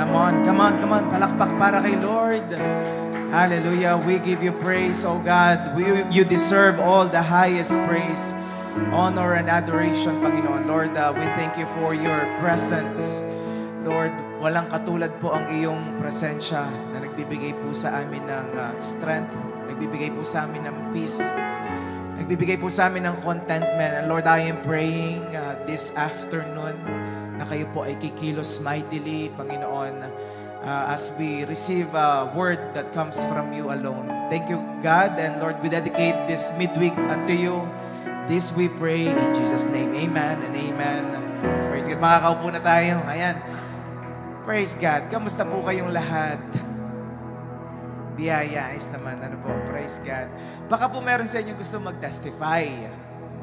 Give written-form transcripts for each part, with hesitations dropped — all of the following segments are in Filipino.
Come on, come on, come on. Palakpak para kay Lord. Hallelujah. We give you praise, oh God. You deserve all the highest praise, honor, and adoration, Panginoon. Lord, we thank you for your presence. Lord, walang katulad po ang iyong presensya na nagbibigay po sa amin ng strength, nagbibigay po sa amin ng peace, nagbibigay po sa amin ng contentment. And Lord, I am praying this afternoon na kayo po ay kikilos mightily, Panginoon, as we receive a word that comes from you alone. Thank you, God. And Lord, we dedicate this midweek unto you. This we pray in Jesus' name. Amen and amen. Praise God. Makakaupo na tayo. Ayan. Praise God. Kamusta po kayong lahat? Biyaya. Ayos naman. Ano po? Praise God. Baka po meron sa inyo gusto mag-testify.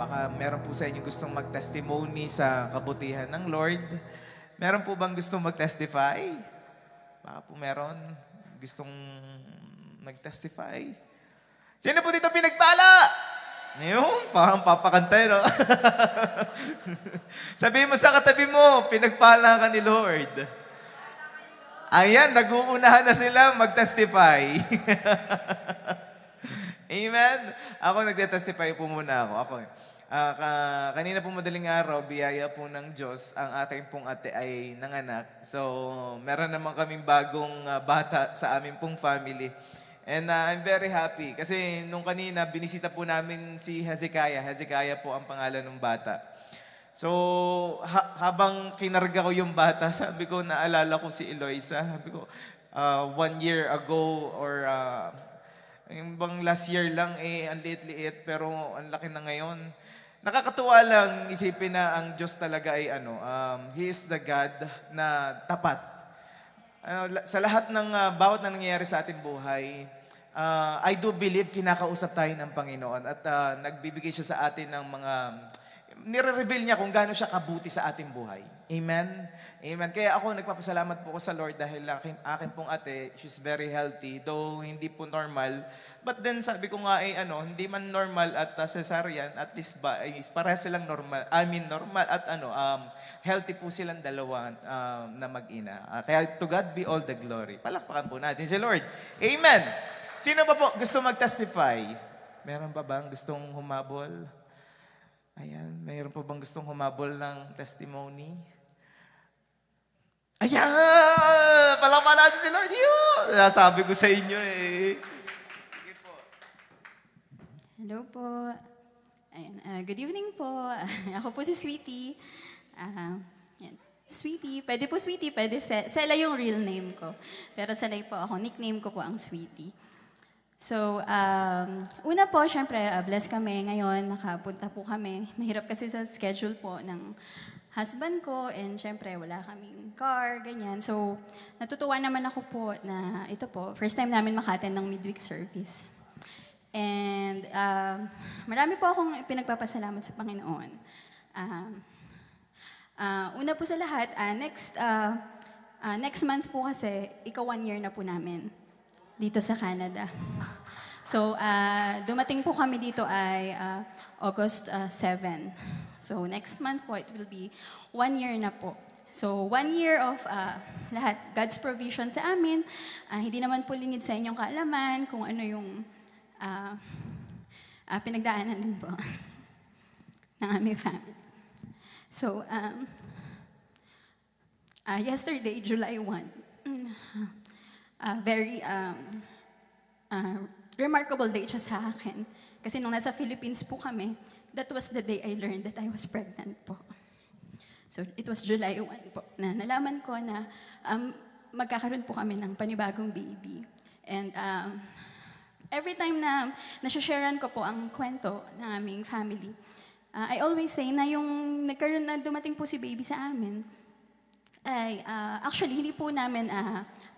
Baka meron po sa inyo gustong mag-testimony sa kabutihan ng Lord. Meron po bang gustong mag-testify? Baka po meron gustong nag-testify. Sino po dito pinagpala? Yung, parang papakantay, no? Sabihin mo sa katabi mo, pinagpala ka ni Lord. Ayan, nag-uunahan na sila mag-testify. Amen? Ako nag-testify po muna ako. Kanina po madaling araw, biyaya po ng Diyos, ang aking pong ate ay nanganak. So, meron naman kaming bagong bata sa aming pong family. And I'm very happy kasi nung kanina, binisita po namin si Hezekiah. Hezekiah po ang pangalan ng bata. So, habang kinarga ko yung bata, sabi ko, naalala ko si Eloisa. Sabi ko, 1 year ago or yung bang last year lang, ang liit-liit, pero ang laki na ngayon. Nakakatuwa lang isipin na ang Diyos talaga ay He is the God na tapat. Sa lahat ng bawat na nangyayari sa ating buhay, I do believe kinakausap tayo ng Panginoon at nagbibigay siya sa atin ng mga, nire-reveal niya kung gaano siya kabuti sa ating buhay. Amen? Amen. Kaya ako nagpapasalamat po ko sa Lord dahil akin pong ate, she's very healthy, though hindi po normal. But then sabi ko nga hindi man normal at cesarean, at least para silang normal. Normal at healthy po silang dalawa na mag-ina. Kaya to God be all the glory. Palakpakan po natin si Lord. Amen. Sino pa po gusto mag-testify? Meron pa bang gustong humabol? Ayan, mayroon pa bang gustong humabol ng testimony? Ayan! Palakpakan natin si Lord. Sabi ko sa inyo Sige po. Hello po. Ayan, good evening po. Ako po si Sweetie. Sweetie. Pwede po Sweetie. Pwede Sela yung real name ko. Pero sanay po ako. Nickname ko po ang Sweetie. So, una po, syempre, blessed kami. Ngayon, nakapunta po kami. Mahirap kasi sa schedule po ng husband ko, and syempre, wala kaming car, ganyan. So, natutuwa naman ako po na ito po, first time namin maka-attend ng midweek service. And marami po akong pinagpapasalamat sa Panginoon. Una po sa lahat, next month po kasi, 1 year na po namin dito sa Canada. So, dumating po kami dito ay August 7. So, next month po, it will be 1 year na po. So, 1 year of lahat, God's provision sa amin. Hindi naman po lingid sa inyong kaalaman kung ano yung pinagdaanan din po ng aming family. So, yesterday, July 1, very remarkable day siya sa akin. Kasi nung nasa Philippines po kami, that was the day I learned that I was pregnant po. So, it was July 1 po, na nalaman ko na magkakaroon po kami ng panibagong baby. And every time na nasasharean ko po ang kwento ng aming family, I always say na yung dumating po si baby sa amin, ay actually, hindi po namin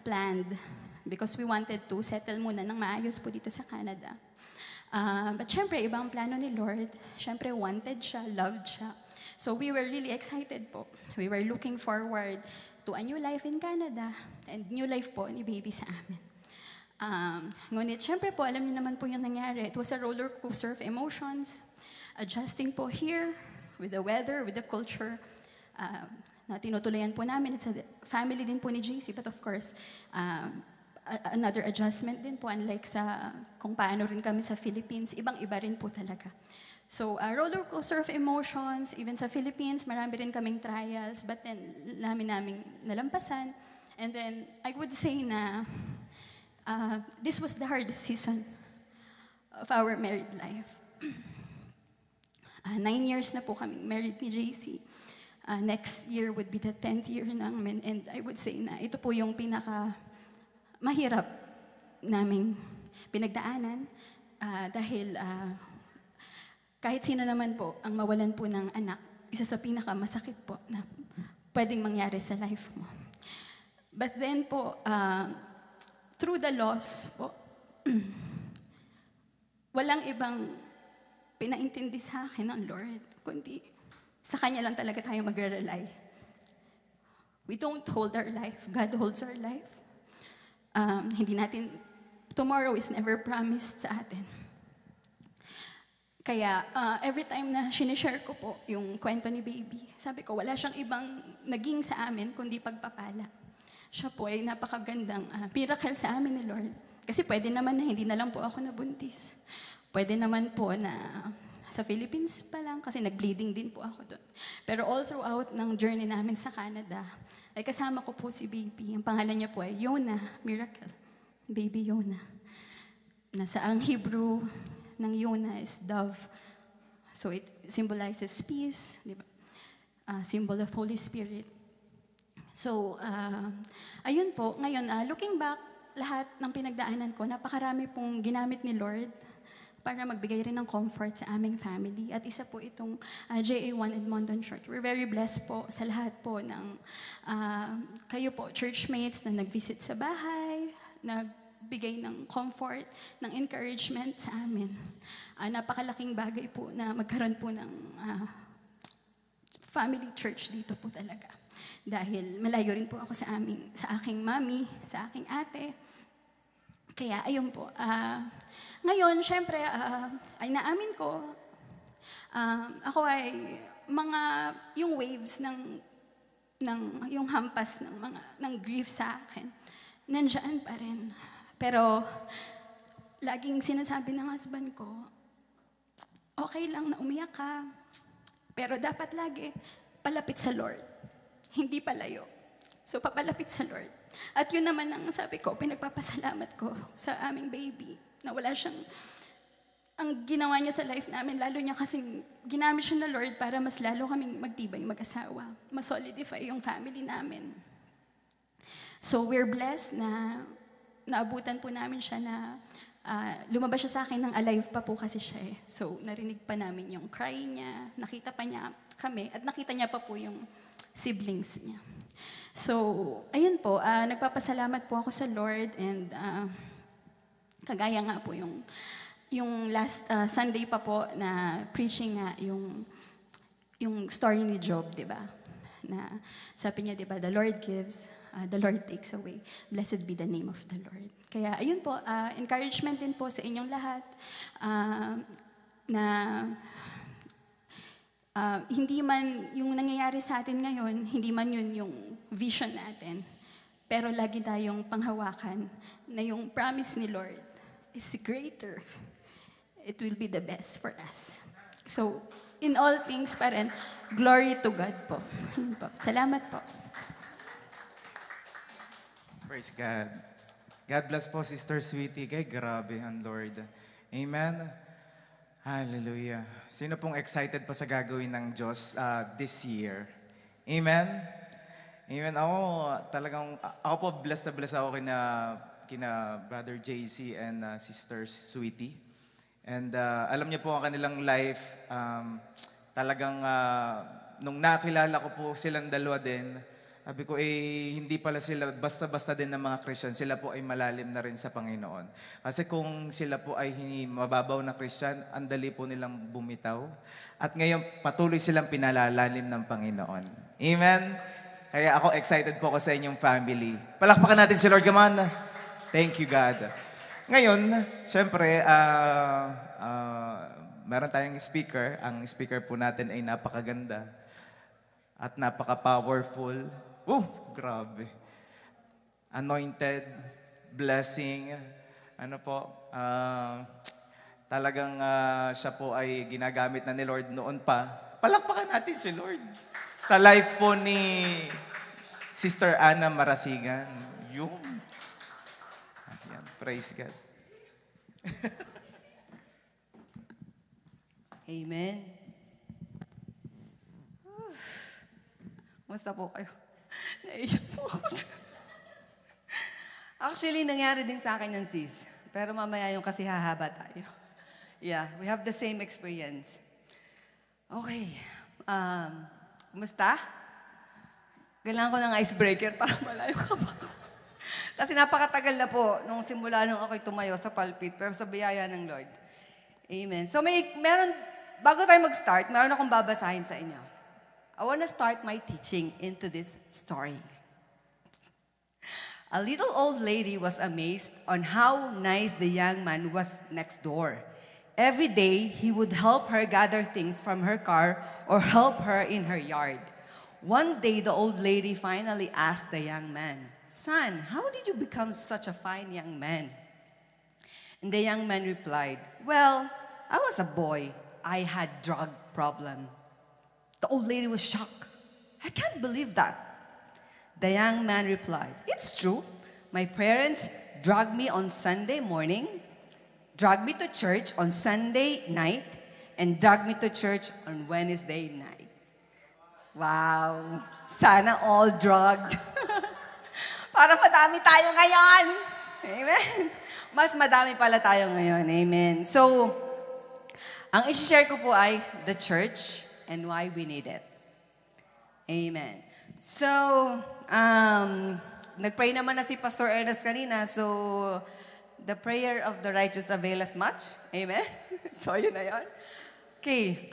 planned because we wanted to settle muna ng maayos po dito sa Canada. But syempre, ibang plano ni Lord. Syempre, wanted siya, loved siya. So we were really excited po. We were looking forward to a new life in Canada and new life po ni baby sa amin. Ngunit, syempre po, alam niyo naman po yung nangyari. It was a roller coaster of emotions. Adjusting po here with the weather, with the culture. na tinutuloyan po namin. It's a family din po ni JC, but of course, another adjustment din po, unlike sa kung paano rin kami sa Philippines, ibang-iba rin po talaga. So, roller coaster of emotions, even sa Philippines, marami rin kaming trials, but then naming nalampasan. And then, I would say na this was the hardest season of our married life. 9 years na po kami married ni JC. Next year would be the 10th year namin, and I would say na ito po yung mahirap naming pinagdaanan dahil kahit sino naman po ang mawalan po ng anak, isa sa pinakamasakit po na pwedeng mangyari sa life mo. But then po, through the loss po, walang ibang pinaintindi sa akin ng Lord, kundi sa Kanya lang talaga tayo magre-rely. We don't hold our life, God holds our life. Hindi natin, tomorrow is never promised sa atin. Kaya every time na sinishare ko po yung kwento ni baby, sabi ko wala siyang ibang naging sa amin kundi pagpapala. Siya po ay napakagandang miracle sa amin ni Lord. Kasi pwede naman na hindi na lang po ako nabuntis. Pwede naman po na sa Philippines pa lang kasi nag-bleeding din po ako doon. Pero all throughout ng journey namin sa Canada, ay kasama ko po si baby. Ang pangalan niya po ay Yona, miracle. Baby Yona. Nasa ang Hebrew ng Yona is dove. So it symbolizes peace, di ba? Symbol of Holy Spirit. So, ayun po, ngayon, looking back, lahat ng pinagdaanan ko, napakarami pong ginamit ni Lord para magbigay rin ng comfort sa aming family. At isa po itong JA1 Edmonton Church. We're very blessed po sa lahat po ng kayo po, churchmates na nag-visit sa bahay, nagbigay ng comfort, ng encouragement sa amin. Napakalaking bagay po na magkaroon po ng family church dito po talaga. Dahil malayo rin po ako sa aking mami, sa aking ate. Kaya ayun po. Ngayon, syempre, ay naamin ko, ako ay yung waves yung hampas ng grief sa akin, nandiyan pa rin. Pero, laging sinasabi ng husband ko, okay lang na umiyak ka, pero dapat lagi palapit sa Lord, hindi palayo. So, papalapit sa Lord. At yun naman ang sabi ko, pinagpapasalamat ko sa aming baby, na wala siyang, ang ginawa niya sa life namin, lalo niya kasing ginamit siya na Lord para mas lalo kaming magtibay mag-asawa, mas solidify yung family namin. So, we're blessed na naabutan po namin siya na lumabas siya sa akin ng alive pa po kasi siya eh. So, narinig pa namin yung cry niya, nakita pa niya kami, at nakita niya pa po yung siblings niya. So, ayun po, nagpapasalamat po ako sa Lord and kagaya nga po yung last Sunday pa po na preaching nga yung story ni Job, di ba? Na sabi niya, di ba, the Lord gives, the Lord takes away. Blessed be the name of the Lord. Kaya ayun po, encouragement din po sa inyong lahat na hindi man yung nangyayari sa atin ngayon, hindi man yun yung vision natin. Pero lagi tayong panghawakan na yung promise ni Lord is greater. It will be the best for us. So, in all things pa rin, glory to God po. Salamat po. Praise God. God bless po, Sister Sweetie. Kay grabe ang Lord. Amen. Hallelujah. Sino pong excited pa sa gagawin ng Diyos this year? Amen? Amen. Ako po blessed ako kina Brother JC and Sister Sweetie. And alam niyo po ang kanilang life, talagang nung nakilala ko po silang dalawa din, sabi ko, hindi pala sila basta-basta din ng mga Christian. Sila po ay malalim na rin sa Panginoon. Kasi kung sila po ay mababaw na Christian, ang dali po nilang bumitaw. At ngayon, patuloy silang pinalalalim ng Panginoon. Amen? Kaya ako, excited po ako sa inyong family. Palakpakan natin si Lord Gaman. Thank you, God. Ngayon, syempre, meron tayong speaker. Ang speaker po natin ay napakaganda. at napaka-powerful. Grabe. Anointed, blessing, talagang siya po ay ginagamit na ni Lord noon pa. Palakpakan natin si Lord. Sa life po ni Sister Ana Marasigan. Ayan, praise God. Amen. Kumusta po kayo? Naiyak po ako. Actually, nangyari din sa akin yan, sis. Pero mamaya yung kasi hahaba tayo. Yeah, we have the same experience. Okay. Kumusta? Kailangan ko ng icebreaker para malayo ka pa ko. Kasi napakatagal na po nung simula nung ako'y tumayo sa pulpit, pero sa biyaya ng Lord. Amen. So bago tayo mag-start, meron akong babasahin sa inyo. I want to start my teaching into this story. A little old lady was amazed on how nice the young man was next door. Every day, he would help her gather things from her car or help her in her yard. One day, the old lady finally asked the young man, "Son, how did you become such a fine young man?" And the young man replied, "Well, I was a boy. I had drug problem." The old lady was shocked. "I can't believe that." The young man replied, "It's true. My parents dragged me on Sunday morning, dragged me to church on Sunday night, and dragged me to church on Wednesday night." Wow! Sana all drugged. Para madami tayo ngayon. Amen. Mas madami pala tayo ngayon. Amen. So, ang isi-share ko po ay the church and why we need it. Amen. So, nag-pray naman na si Pastor Ernest kanina. So, the prayer of the righteous availeth much. Amen? So, yun na yun. Okay.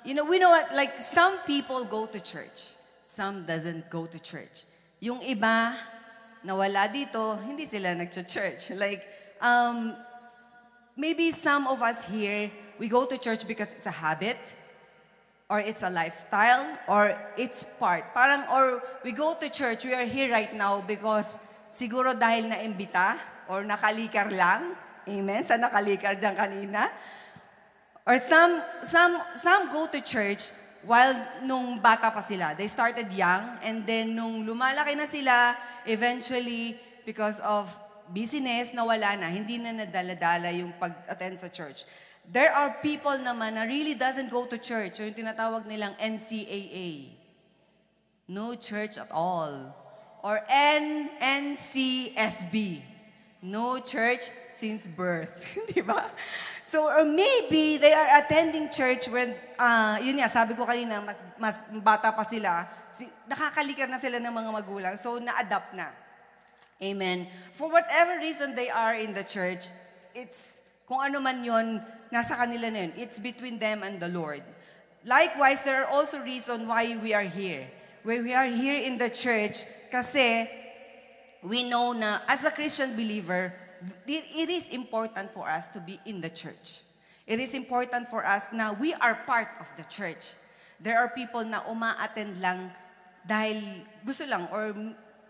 We know what, like, some people go to church. Some doesn't go to church. Yung iba, na wala dito, hindi sila nag-church. Like, maybe some of us here, we go to church because it's a habit, or it's a lifestyle, or it's part. Or we go to church, we are here right now because siguro dahil na-imbita, or nakalikar lang. Amen? Sa nakalikar dyan kanina. Or some go to church while nung bata pa sila. They started young, and then nung lumalaki na sila, eventually, because of busyness, nawala na. Hindi na nadala-dala yung pag-attend sa church. There are people naman na really doesn't go to church, o yung tinatawag nilang NCAA. No church at all. Or NCSB. No church since birth. Di ba? So, or maybe they are attending church when, yun nga, sabi ko kanina, mas bata pa sila, nakakalikar na sila ng mga magulang, so na-adapt na. Amen. For whatever reason they are in the church, it's, kung ano man yun, nasa kanila na yun. It's between them and the Lord. Likewise, there are also reasons why we are here. Why we are here in the church, kasi we know na as a Christian believer, it is important for us to be in the church. It is important for us na we are part of the church. There are people na uma-attend lang dahil gusto lang, or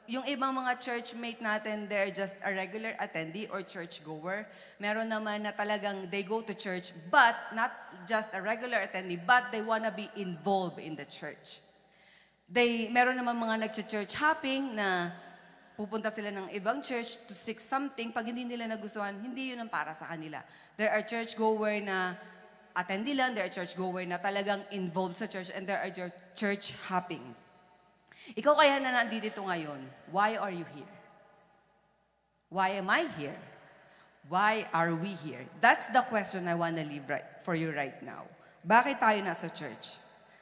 yung ibang mga church mate natin, they're just a regular attendee or church goer. Meron naman na talagang they go to church, but not just a regular attendee, but they wanna be involved in the church. Meron naman mga nag-church hopping na pupunta sila ng ibang church to seek something. Pag hindi nila nagustuhan, hindi yun ang para sa kanila. There are church goer na attendee lang, there are church goer na talagang involved sa church, and there are church hopping. Ikaw kaya na nandito ngayon, why are you here? Why am I here? Why are we here? That's the question I want to leave for you right now. Bakit tayo nasa church?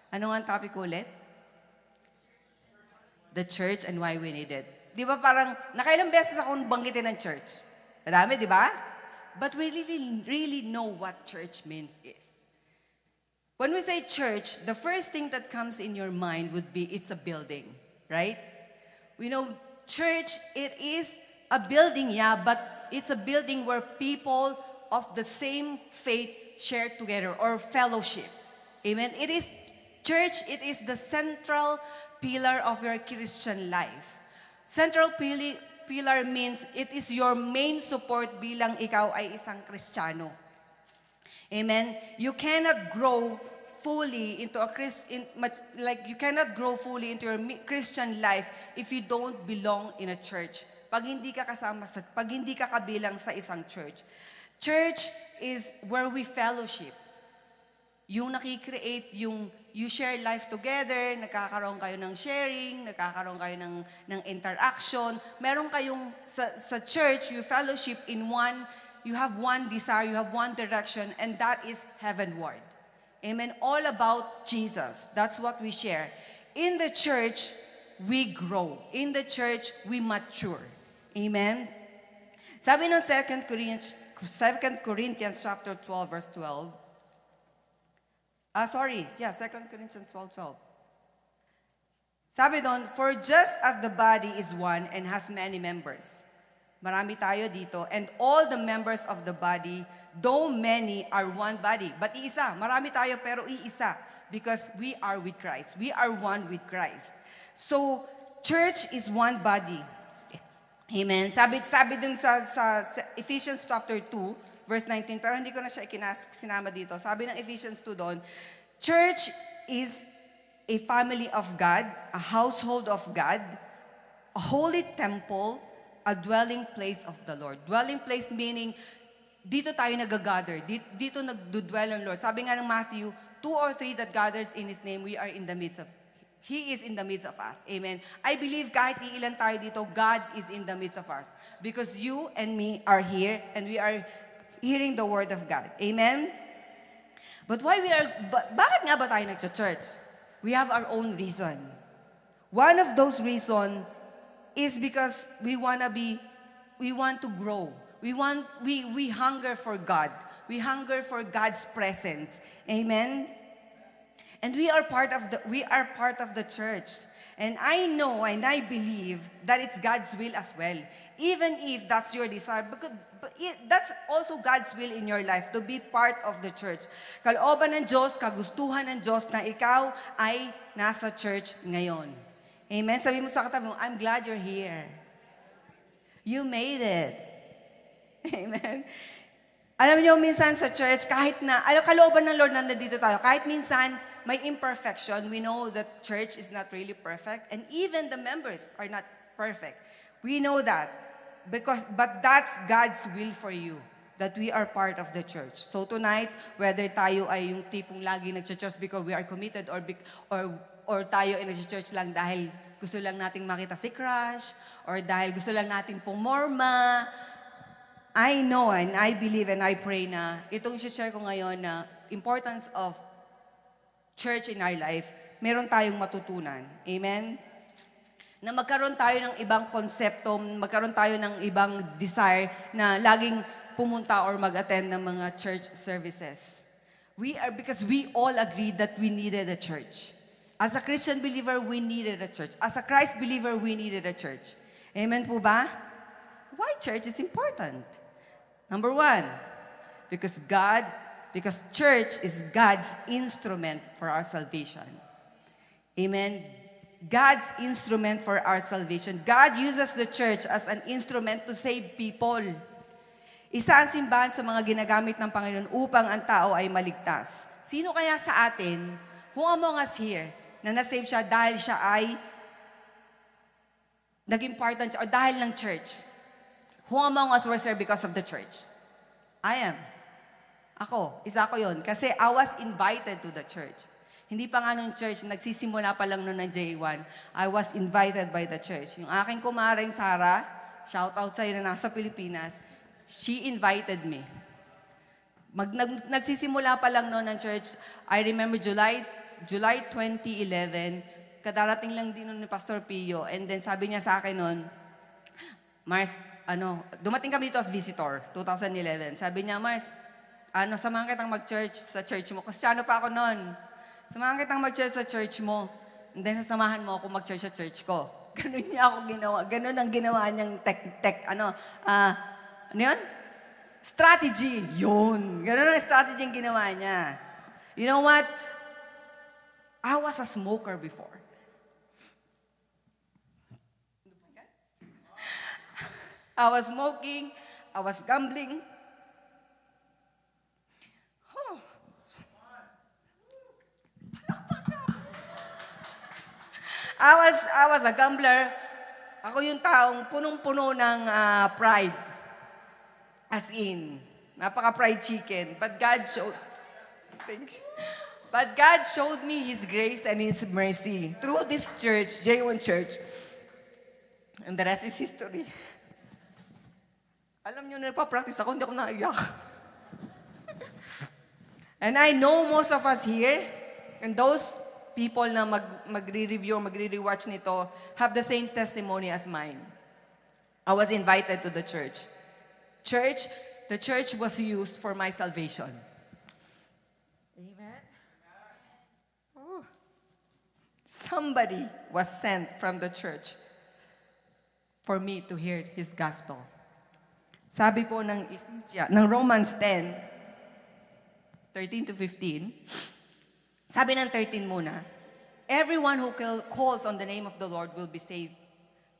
Ano nga ang topic ulit? The church and why we need it. Di ba parang, nakailang beses akong banggitin ng church? Madami, di ba? But we really know what church means is. When we say church, the first thing that comes in your mind would be it's a building, right? We know church, it is a building, yeah, but it's a building where people of the same faith share together or fellowship. Amen? It is Church, it is the central pillar of your Christian life. Central pillar means it is your main support bilang ikaw ay isang Kristiyano. Amen? You cannot grow fully into you cannot grow fully into your Christian life if you don't belong in a church. Pag hindi ka kabilang sa isang church. Church is where we fellowship. Yung nakikreate, you share life together, nagkakaroon kayo ng sharing, nagkakaroon kayo ng interaction. Meron kayong, sa church, you fellowship you have one desire, you have one direction, and that is heavenward. Amen? All about Jesus. That's what we share. In the church, we grow. In the church, we mature. Amen? Sabi ng 2 Corinthians chapter 12, verse 12. 2 Corinthians 12:12. Sabi doon, for just as the body is one and has many members. Marami tayo dito. And all the members of the body, though many, are one body. But iisa. Marami tayo pero iisa. Because we are with Christ. We are one with Christ. So, church is one body. Amen. Sabi dun sa Ephesians chapter 2, verse 19, pero hindi ko na siya sinama dito. Sabi ng Ephesians 2 doon, church is a family of God, a household of God, a holy temple, a dwelling place of the Lord. Dwelling place meaning, dito tayo nag-gather, dito nagdudwell ang Lord. Sabi nga ng Matthew, 2 or 3 that gathers in His name, we are in the midst of He is in the midst of us. Amen. I believe kahit ilan tayo dito, God is in the midst of us. Because you and me are here and we are hearing the word of God. Amen? But bakit nga ba tayo nagcha-church? We have our own reason. One of those reasons is because we want to grow. We hunger for God. We hunger for God's presence. Amen? And we are part of the church. And I know and I believe that it's God's will as well. Even if that's your desire, that's also God's will in your life, to be part of the church. Kalooban ng Diyos, kagustuhan ng Diyos na ikaw ay nasa church ngayon. Amen? Sabi mo sa katabi mo, I'm glad you're here. You made it. Amen? Alam niyo, minsan sa church, kalooban ng Lord na nandito tayo, kahit minsan, may imperfection. We know that church is not really perfect. And even the members are not perfect. We know that. But that's God's will for you. That we are part of the church. So tonight, whether tayo ay yung tipong lagi nag-church because we are committed or tayo ay nag-church lang dahil gusto lang nating makita si crush or dahil gusto lang nating pumorma, I know and I believe and I pray na itong share ko ngayon na importance of church in our life, meron tayong matutunan. Amen? Na magkaroon tayo ng ibang konsepto, magkaroon tayo ng ibang desire na laging pumunta or mag-attend ng mga church services. Because we all agreed that we needed a church. As a Christian believer, we needed a church. As a Christ believer, we needed a church. Amen po ba? Why church is important? Number 1, because church is God's instrument for our salvation. Amen? God's instrument for our salvation. God uses the church as an instrument to save people. Isa ang simbahan sa mga ginagamit ng Panginoon upang ang tao ay maligtas. Sino kaya sa atin, who among us here, na nasave siya dahil siya ay naging part ng church, or dahil ng church? Who among us were saved because of the church? I am. Isa ko yun. Kasi I was invited to the church. Hindi pa nga nung church, nagsisimula pa lang nung ng J1, I was invited by the church. Yung aking kumaring Sarah, shout out sa'yo na nasa Pilipinas, she invited me. Nagsisimula pa lang noon ng church, I remember July 2011, kadarating lang din nun ni Pastor Pio, and then sabi niya sa akin noon, Mars, dumating kami dito as visitor, 2011. Sabi niya, Mars, samahan kitang mag-church sa church mo. Kristyano pa ako noon. Samahan kitang mag-church sa church mo. And then sasamahan mo ako mag-church sa church ko. Ganun niya ako ginawa. Ganun ang ginawa niyang ano yun? Strategy. Yun. Ganun ang strategy ang ginawa niya. You know what? I was a smoker before. I was smoking, I was gambling. Oh. I was a gambler. Ako yung taong punong-puno ng pride. As in, napaka-fried chicken. But God showed me His grace and His mercy through this church, J1 Church. And the rest is history. Alam niyo, nagpa-practice ako, hindi ako naiyak. And I know most of us here, and those people na magre-review, magre-rewatch nito, have the same testimony as mine. I was invited to the church. The church was used for my salvation. Amen? Oh. Somebody was sent from the church for me to hear His gospel. Sabi po ng Romans 10, 13 to 15, sabi ng 13 muna, everyone who calls on the name of the Lord will be saved.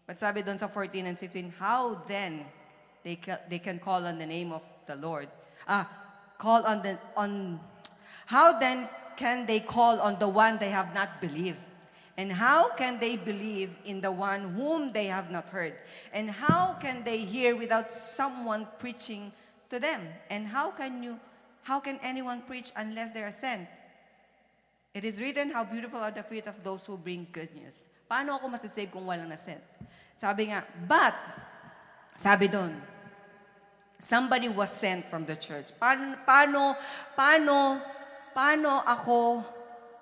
But sabi doon sa 14 and 15, how then they can call on the name of the Lord? How then can they call on the one they have not believed? And how can they believe in the one whom they have not heard? And how can they hear without someone preaching to them? And how can anyone preach unless they are sent? It is written, how beautiful are the feet of those who bring good news. Paano ako masasave kung walang na-sent? Sabi nga, but, sabi doon, somebody was sent from the church. Paano ako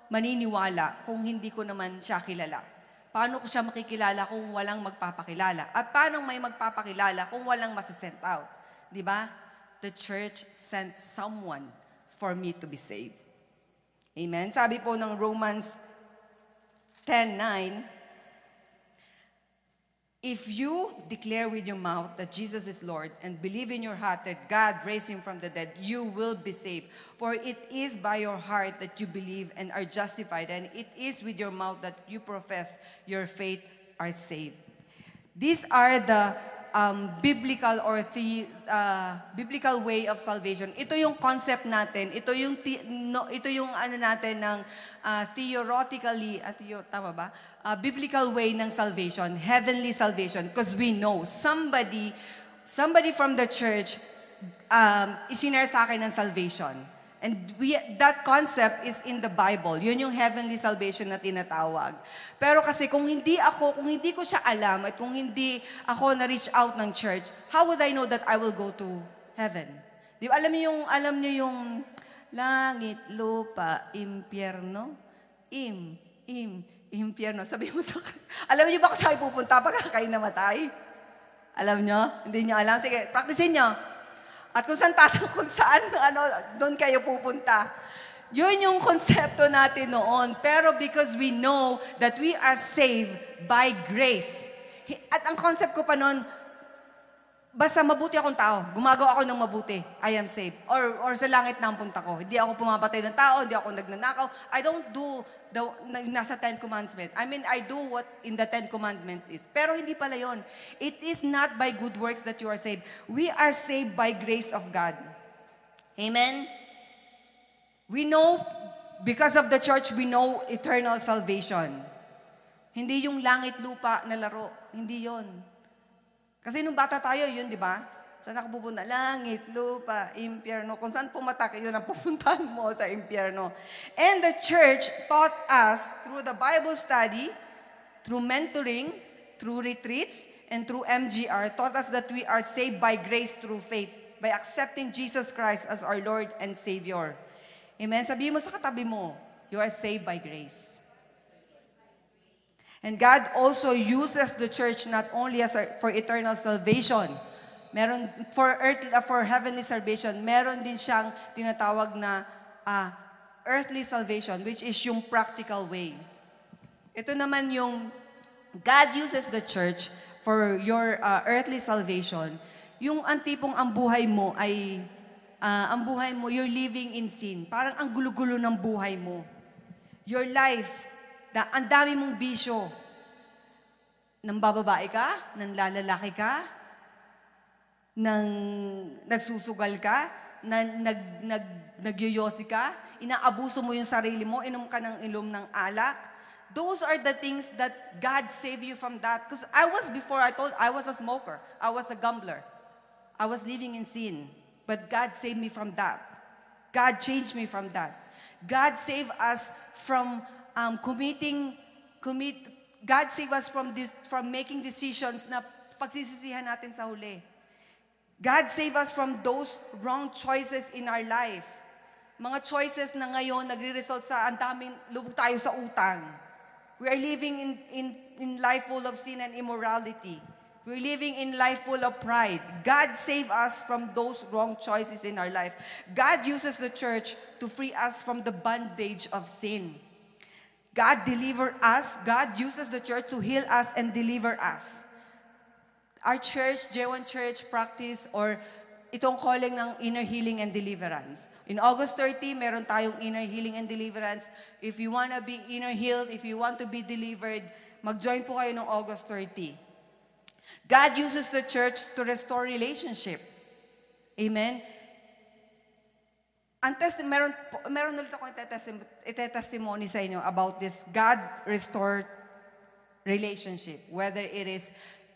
maniniwala kung hindi ko naman siya kilala? Paano ko siya makikilala kung walang magpapakilala? At paano may magpapakilala kung walang masasent out? Di ba? The church sent someone for me to be saved. Amen? Sabi po ng Romans 10:9, if you declare with your mouth that Jesus is Lord and believe in your heart that God raised Him from the dead, you will be saved. For it is by your heart that you believe and are justified, and it is with your mouth that you profess your faith are saved. These are the biblical or biblical way of salvation. Ito yung concept natin. Ito yung ano natin ng theoretically, tama ba? Biblical way ng salvation, heavenly salvation. Because we know somebody from the church isinare sa akin ng salvation. And that concept is in the Bible. Yun yung heavenly salvation na tinatawag. Pero kasi kung hindi ko siya alam at kung hindi ako na-reach out ng church, how would I know that I will go to heaven? Di ba, alam niyo yung langit, lupa, impyerno, impyerno. Sabi mo sa akin, alam niyo ba kung saan pupunta pag kayo namatay? Alam niyo? Hindi niyo alam? Sige, practicein niyo. At kung saan, doon kayo pupunta. Yun yung konsepto natin noon. Pero because we know that we are saved by grace. At ang concept ko pa noon, basta mabuti akong tao, gumagawa ako ng mabuti, I am saved. Or sa langit na ang punta ko. Hindi ako pumapatay ng tao, hindi ako nagnanakaw. I don't do nasa 10 Commandments. I mean, I do what in the 10 Commandments is. Pero hindi pala yon. It is not by good works that you are saved. We are saved by grace of God. Amen? We know, because of the church, we know eternal salvation. Hindi yung langit-lupa na laro. Hindi yon. Kasi nung bata tayo, yun, di ba? Saan ako pupunta? Langit, lupa, impyerno. Kung saan pumatak, yun ang pupuntahan mo sa impyerno. And the church taught us through the Bible study, through mentoring, through retreats, and through MGR, taught us that we are saved by grace through faith, by accepting Jesus Christ as our Lord and Savior. Amen? Sabihin mo sa katabi mo, you are saved by grace. And God also uses the church not only for eternal salvation, meron for heavenly salvation, meron din siyang tinatawag na earthly salvation, which is yung practical way. Ito naman yung God uses the church for your earthly salvation. Yung antipong ang buhay mo, you're living in sin. Parang ang gulo-gulo ng buhay mo. Your life, na ang dami mong bisyo. Nang bababae ka, nang lalalaki ka, nang nagsusugal ka, nagyoyosi ka, inaabuso mo yung sarili mo, inom ka ng ilom ng alak. Those are the things that God saved you from that. Because I was a smoker. I was a gambler. I was living in sin. But God saved me from that. God changed me from that. God saved us from God saved us from making decisions na pagsisisihan natin sa huli. God save us from those wrong choices in our life. Mga choices na ngayon nagre-result sa ang daming lubog tayo sa utang. We are living in life full of sin and immorality. We're living in life full of pride. God save us from those wrong choices in our life. God uses the church to free us from the bondage of sin. God deliver us. God uses the church to heal us and deliver us. Our church, J1 Church, practice or itong calling ng inner healing and deliverance. In August 30, meron tayong inner healing and deliverance. If you want to be inner healed, if you want to be delivered, mag-join po kayo ng August 30. God uses the church to restore relationship. Amen? Meron ulit ako itetestimony sa inyo about this God restored relationship. Whether it is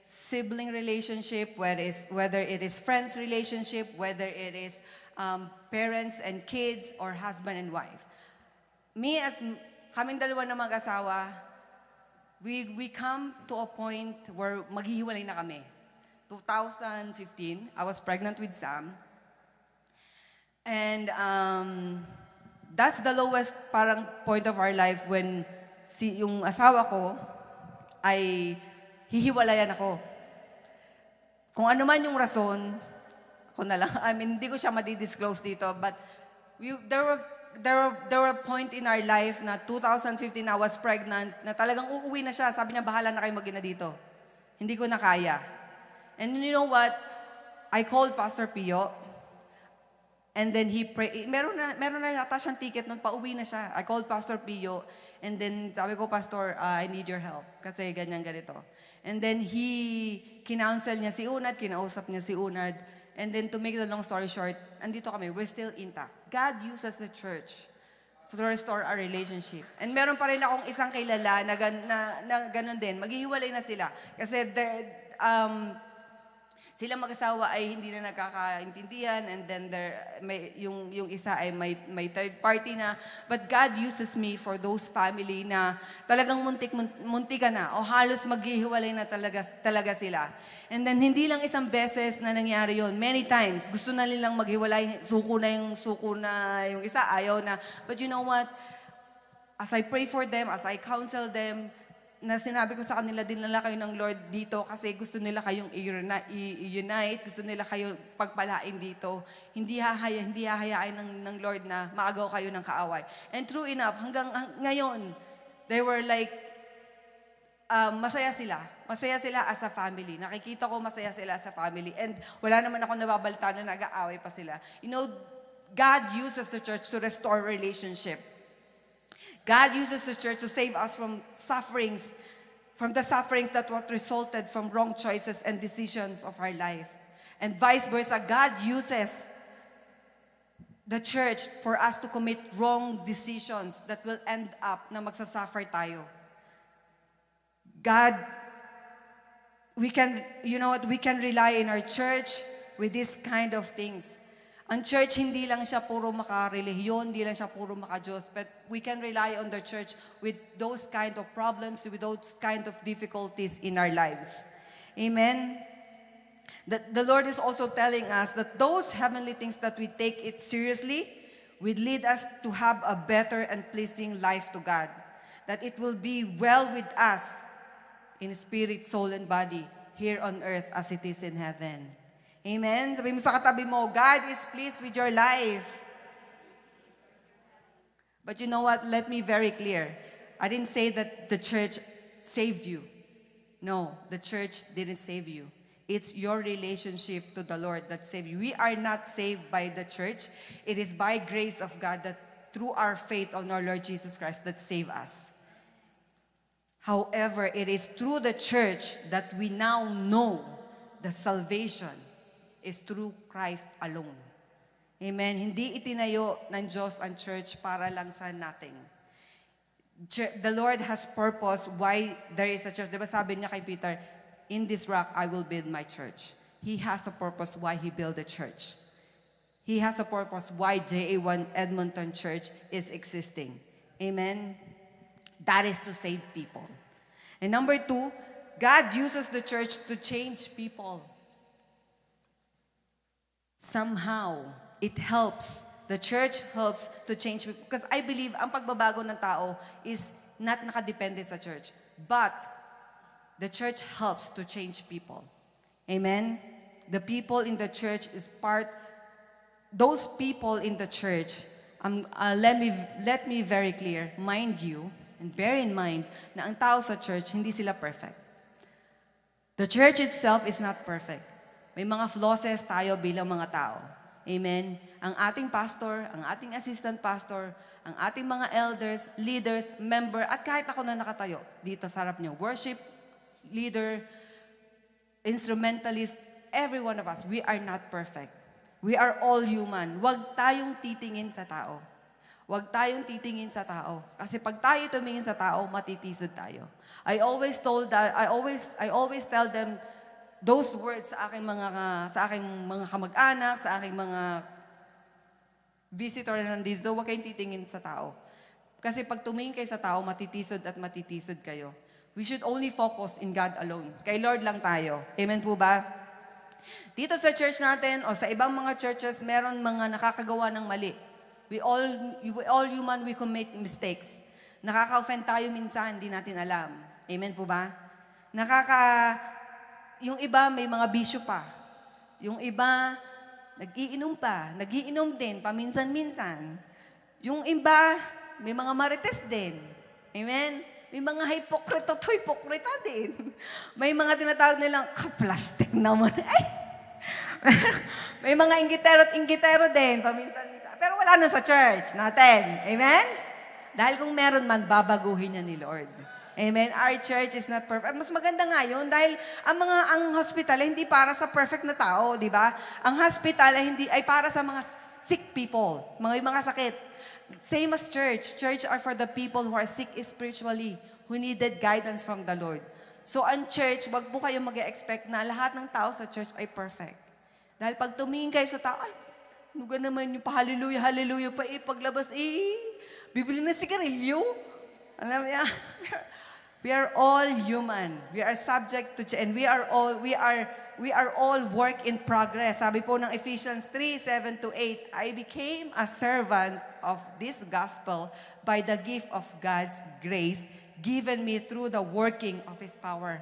sibling relationship, whether it is friends relationship, whether it is parents and kids, or husband and wife. Kaming dalawa na mag-asawa, we come to a point where maghihiwalay na kami. 2015, I was pregnant with Sam. And that's the lowest parang point of our life when yung asawa ko ay hihiwalayan ako. Kung ano man yung rason, ako na lang, hindi ko siya madi-disclose dito, but there were a point in our life na 2015 I was pregnant na talagang uuwi na siya. Sabi niya, bahala na kayo mag-ina dito. Hindi ko na kaya. And you know what? I called Pastor Pio. And then he prayed. Meron na yata siyang ticket nung pauwi na siya. I called Pastor Pio. And then sabi ko, Pastor, I need your help. Kasi ganyan ganito. And then kinounsel niya si Unad, kinausap niya si Unad. And then to make the long story short, andito kami, we're still intact. God uses the church to restore our relationship. And meron pa rin akong isang kilala na ganun din. Maghihiwalay na sila. Kasi sila mag-asawa ay hindi na nagkakaintindihan, and then yung isa ay may third party na. But God uses me for those family na talagang muntik na o halos maghihiwalay na talaga sila. And then hindi lang isang beses na nangyari yon, many times. Gusto na nilang maghiwalay, suko na yung isa, ayaw na. But you know what? As I pray for them, as I counsel them, na sinabi ko sa kanila, dinala kayo ng Lord dito kasi gusto nila kayong i-unite, gusto nila kayong pagpalain dito. Hindi hahayain ng Lord na maagaw kayo ng kaaway. And true enough, hanggang ngayon, they were like, masaya sila. Masaya sila as a family. Nakikita ko masaya sila as a family. And wala naman ako nababalita na nag-aaway pa sila. You know, God uses the church to restore relationship. God uses the church to save us from the sufferings that were resulted from wrong choices and decisions of our life. And vice versa, God uses the church for us to commit wrong decisions that will end up na magsasuffer tayo. God, we can rely in our church with this kind of things. Ang church, hindi lang siya puro maka-relihiyon, hindi lang siya puro maka-Diyos, but we can rely on the church with those kind of problems, with those kind of difficulties in our lives. Amen? The Lord is also telling us that those heavenly things that we take it seriously will lead us to have a better and pleasing life to God. That it will be well with us in spirit, soul, and body here on earth as it is in heaven. Amen? Sabi mo sa katabi mo, God is pleased with your life. But you know what? Let me very clear. I didn't say that the church saved you. No, the church didn't save you. It's your relationship to the Lord that saved you. We are not saved by the church. It is by grace of God that through our faith on our Lord Jesus Christ that save us. However, it is through the church that we now know the salvation is through Christ alone. Amen. Hindi itinayo ng Diyos ang church para lang sa nothing. The Lord has purpose why there is a church. Diba sabi niya kay Peter, in this rock I will build my church. He has a purpose why He built the church. He has a purpose why JA1 Edmonton Church is existing. Amen? That is to save people. And number 2, God uses the church to change people. Somehow, it helps. The church helps to change people. Because I believe ang pagbabago ng tao is not nakadepende sa church. But the church helps to change people. Amen? The people in the church is those people in the church, let me very clear, mind you, and bear in mind na ang tao sa church, hindi sila perfect. The church itself is not perfect. May mga flaws tayo bilang mga tao. Amen? Ang ating pastor, ang ating assistant pastor, ang ating mga elders, leaders, member, at kahit ako na nakatayo dito sa harap niyo, worship, leader, instrumentalist, every one of us, we are not perfect. We are all human. Huwag tayong titingin sa tao. Huwag tayong titingin sa tao. Kasi pag tayo tumingin sa tao, matitisod tayo. I always tell them those words sa aking mga kamag-anak, sa aking mga visitor na nandito, huwag kayong titingin sa tao. Kasi pag tumingin kayo sa tao, matitisod at matitisod kayo. We should only focus in God alone. Kay Lord lang tayo. Amen po ba? Dito sa church natin o sa ibang mga churches, meron mga nakakagawa ng mali. We all human, we commit mistakes. Nakaka-offend tayo minsan, hindi natin alam. Amen po ba? Yung iba may mga bisyo pa. Yung iba, nagiinom din, paminsan-minsan. Yung iba, may mga marites din. Amen? May mga hipokrita din. May mga tinatawag nilang, plastic naman. Ay! May mga inggitero din, paminsan-minsan. Pero wala na sa church natin. Amen? Dahil kung meron man, babaguhin niya ni Lord. Amen? Our church is not perfect. At mas maganda nga yun dahil ang hospital ay hindi para sa perfect na tao, di ba? Ang hospital ay para sa mga sick people, mga sakit. Same as church. Church are for the people who are sick spiritually, who needed guidance from the Lord. So, ang church, wag po kayo mag-expect na lahat ng tao sa church ay perfect. Dahil pag tumingin kayo sa tao, ay, nuga naman yung hallelujah pa paglabas, bibili na sigarilyo. Alam niya, we are all human. We are subject to change. And we are all work in progress. Sabi po ng Ephesians 3:7-8, I became a servant of this gospel by the gift of God's grace given me through the working of His power.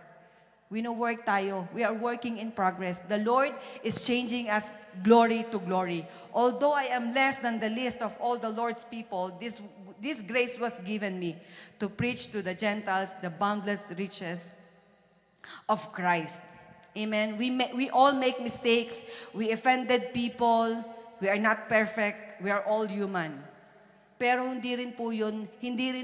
We know work tayo. We are working in progress. The Lord is changing us glory to glory. Although I am less than the least of all the Lord's people, this grace was given me to preach to the Gentiles the boundless riches of Christ. Amen. We all make mistakes. We offended people. We are not perfect. We are all human. Pero hindi rin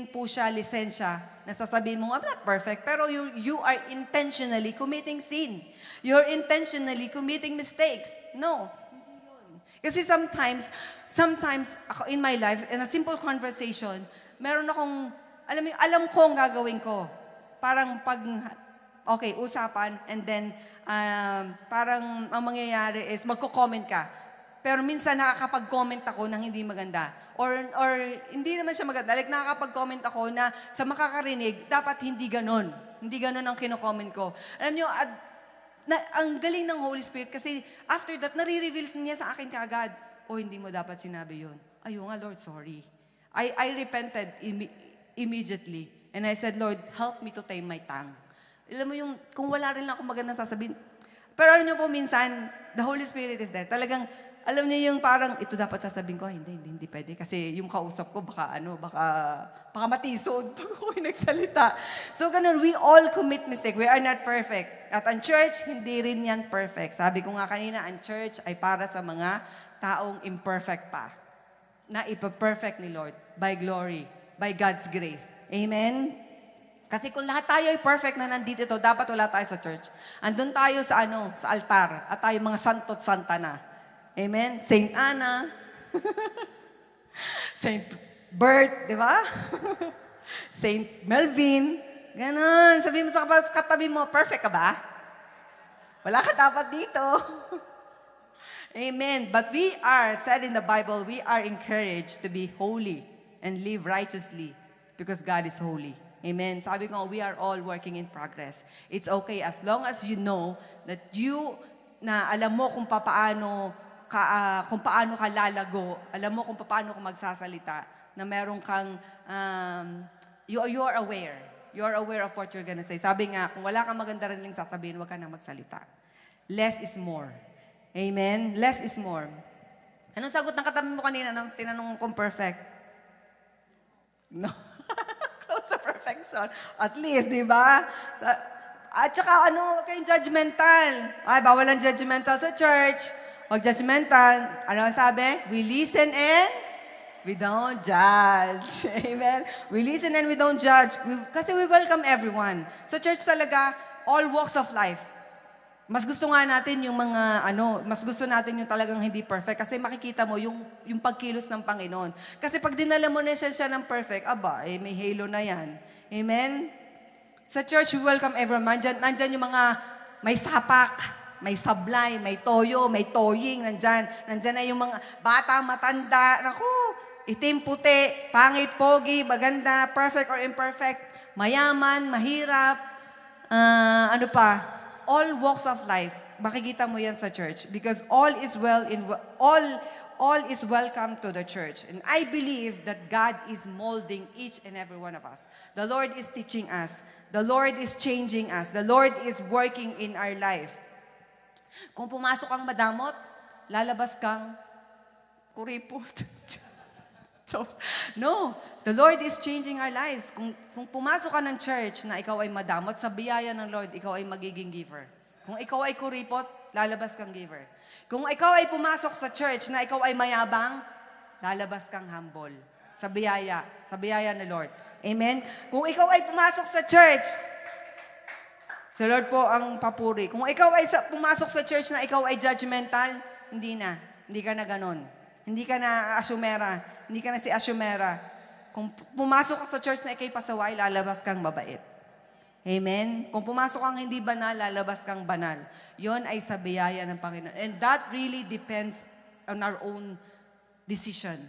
po siya lisensya na sasabihin mo, I'm not perfect. Pero you are intentionally committing sin. You're intentionally committing mistakes. No, hindi yun. Kasi sometimes ako in my life, in a simple conversation, meron akong, alam ko ang gagawin ko. Parang usapan, and then, parang ang mangyayari is magko-comment ka. Pero minsan nakakapag-comment ako ng hindi maganda. Or hindi naman siya maganda. Like nakakapag-comment ako na sa makakarinig, dapat hindi ganon. Hindi ganon ang kino-comment ko. Alam nyo, ang galing ng Holy Spirit kasi after that, nare-reveal niya sa akin kaagad, hindi mo dapat sinabi yun. Ayun nga, Lord, sorry. I repented immediately. And I said, Lord, help me to tame my tongue. Alam mo yung, kung wala rin lang akong magandang sasabihin. Pero alam nyo po, minsan, the Holy Spirit is there. Talagang, alam niyo yung parang, ito dapat sasabihin ko, hindi pwede. Kasi yung kausap ko, baka matisod pag ako'y nagsalita. So, ganun, we all commit mistake. We are not perfect. At ang church, hindi rin yan perfect. Sabi ko nga kanina, ang church ay para sa mga taong imperfect pa. na ipa-perfect ni Lord by glory, by God's grace. Amen? Kasi kung lahat tayo ay perfect na nandito, dapat wala tayo sa church. Andun tayo sa sa altar, at tayo mga santo't santa na. Amen? Saint Anna, Saint Bert, di ba? Saint Melvin, ganon. Sabihin mo sa katabi mo, perfect ka ba? Wala ka dapat dito. Amen. But we are, said in the Bible, we are encouraged to be holy and live righteously because God is holy. Amen. Sabi ko, we are all working in progress. It's okay as long as you know that na alam mo kung paano ka lalago, alam mo kung paano ka magsasalita, na meron kang, you're aware. You're aware of what you're gonna say. Sabi nga, kung wala kang maganda rin lang sasabihin, huwag ka nang magsalita. Less is more. Amen? Less is more. Anong sagot ng katabi mo kanina nang tinanong kung perfect? No. Close to perfection. At least, di ba? At saka, huwag kayong judgmental. Ay, bawal ang judgmental sa church. Huwag judgmental. Ano ang sabi? We listen and we don't judge. Amen? We listen and we don't judge. Kasi we welcome everyone. Sa church talaga, all walks of life. Mas gusto nga natin yung mga, mas gusto natin yung talagang hindi perfect. Kasi makikita mo yung pagkilos ng Panginoon. Kasi pag dinala mo na siya ng perfect, may halo na yan. Amen? Sa church, we welcome everyone. Nandyan yung mga may sapak, may sablay, may toyo, may toying, nandyan. Nandyan na yung mga bata, matanda. Naku, itim, puti, pangit, pogi, maganda, perfect or imperfect, mayaman, mahirap, all walks of life. Makikita mo yan sa church because all is welcome to the church. And I believe that God is molding each and every one of us. The Lord is teaching us. The Lord is changing us. The Lord is working in our life. Kung pumasok kang madamot, lalabas kang kuripot. No, the Lord is changing our lives. Kung pumasok ka ng church na ikaw ay madamot, sa biyaya ng Lord, ikaw ay magiging giver. Kung ikaw ay kuripot, lalabas kang giver. Kung ikaw ay pumasok sa church na ikaw ay mayabang, lalabas kang humble. Sa biyaya ng Lord. Amen? Kung ikaw ay pumasok sa church, sa Lord po ang papuri. Kung ikaw ay pumasok sa church na ikaw ay judgmental, hindi na. Hindi ka na ganon. Hindi ka na asyumera. Hindi ka na si asyumera. Kung pumasok ka sa church na ikay pasaway, lalabas kang mabait. Amen? Kung pumasok kang hindi banal, lalabas kang banal. Yon ay sa biyaya ng Panginoon. And that really depends on our own decision.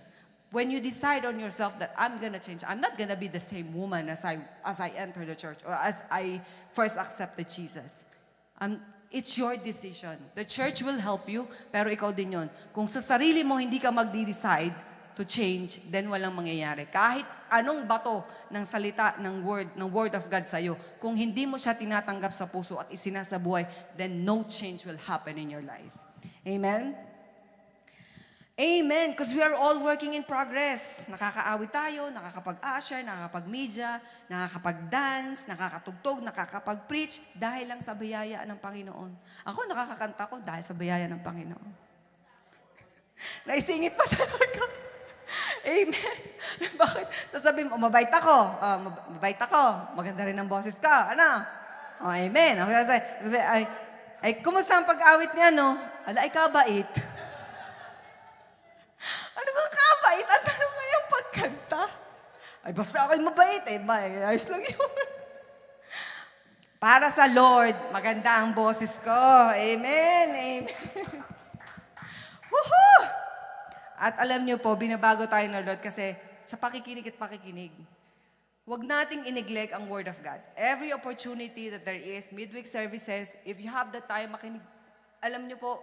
When you decide on yourself that I'm gonna change, I'm not gonna be the same woman as I enter the church or as I first accepted Jesus. It's your decision. The church will help you, pero ikaw din yon. Kung sa sarili mo hindi ka magdi-decide to change, then walang mangyayari. Kahit anong bato ng salita ng word of God sa'yo, kung hindi mo siya tinatanggap sa puso at isinasabuhay, then no change will happen in your life. Amen? Amen. Because we are all working in progress. Nakakaawit tayo, nakakapag-usher, nakakapag-media, nakakapag-dance, nakakatugtog, nakakapag-preach, dahil lang sa biyaya ng Panginoon. Ako nakakakanta ko dahil sa biyaya ng Panginoon. Naisingit pa talaga. Amen. Bakit? Sasabihin mo, mabait ako. Mabait ako. Maganda rin ang boses ko. Ano? Amen. Kumusta ang pag-awit niya, no? Ay, kabait. Ano bang kabait? Ang tanong nga yung pagkanta. Ay, basta ako'y mabait. Ayos lang yun. Para sa Lord, maganda ang boses ko. Amen. Amen. Woohoo! At alam niyo po, binabago tayo ng Lord kasi sa pakikinig at pakikinig. Huwag nating ineglect ang Word of God. Every opportunity that there is, midweek services, if you have the time, makinig. Alam niyo po,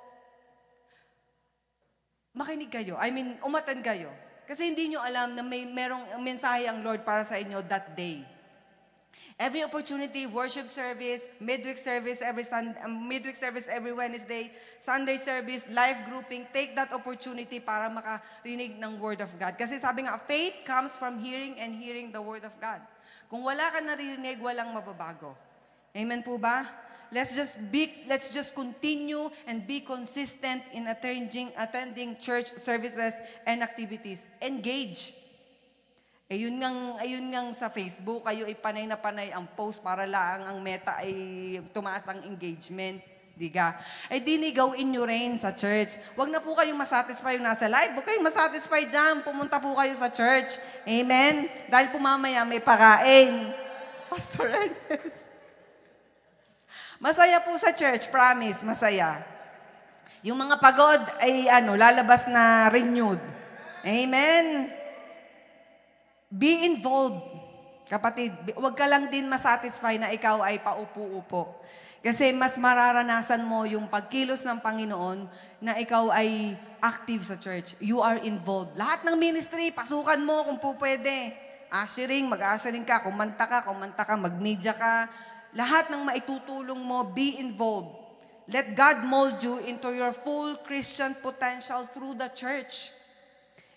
makinig kayo. Umattend kayo. Kasi hindi nyo alam na merong mensahe ang Lord para sa inyo that day. Every opportunity, worship service, midweek service every Wednesday, Sunday service, live grouping, take that opportunity para makarinig ng Word of God. Kasi sabi nga, faith comes from hearing and hearing the Word of God. Kung wala ka narinig, walang mababago. Amen po ba? Let's just continue and be consistent in attending church services and activities. Engage. Ayun ngang sa Facebook, kayo ay panay na panay ang post para lang ang meta ay tumaas ang engagement. Diga. Ay dinigawin nyo rin sa church. Huwag na po kayong masatisfy yung nasa live. Huwag kayong masatisfy dyan. Pumunta po kayo sa church. Amen? Dahil po mamaya may pakain. Pastor Ernest. Masaya po sa church, promise, masaya. Yung mga pagod ay lalabas na renewed. Amen? Be involved. Kapatid, huwag ka lang din masatisfy na ikaw ay paupo-upo. Kasi mas mararanasan mo yung pagkilos ng Panginoon na ikaw ay active sa church. You are involved. Lahat ng ministry, pasukan mo kung po pwede. Ushering, mag-ushering ka, kumanta ka, mag-media ka. Lahat ng maitutulong mo, be involved. Let God mold you into your full Christian potential through the church.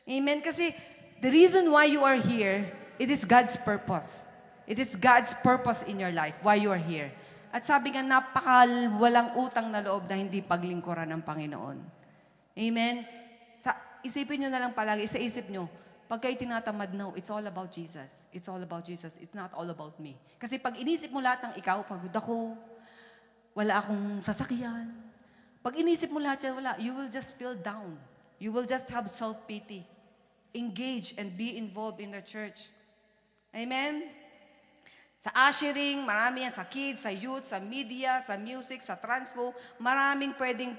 Amen? Kasi the reason why you are here, it is God's purpose. It is God's purpose in your life, why you are here. At sabi nga, walang utang na loob na hindi paglingkuran ng Panginoon. Amen? Isipin nyo na lang palagi, sa isip nyo, pag kayo tinatamad, no, it's all about Jesus. It's all about Jesus. It's not all about me. Kasi pag inisip mo lahat ng ikaw, pagod ako, wala akong sasakyan. Pag inisip mo lahat yan, wala, you will just feel down. You will just have self-pity. Engage and be involved in the church. Amen? Sa ushering, marami yan sa kids, sa youth, sa media, sa music, sa transpo, maraming pwedeng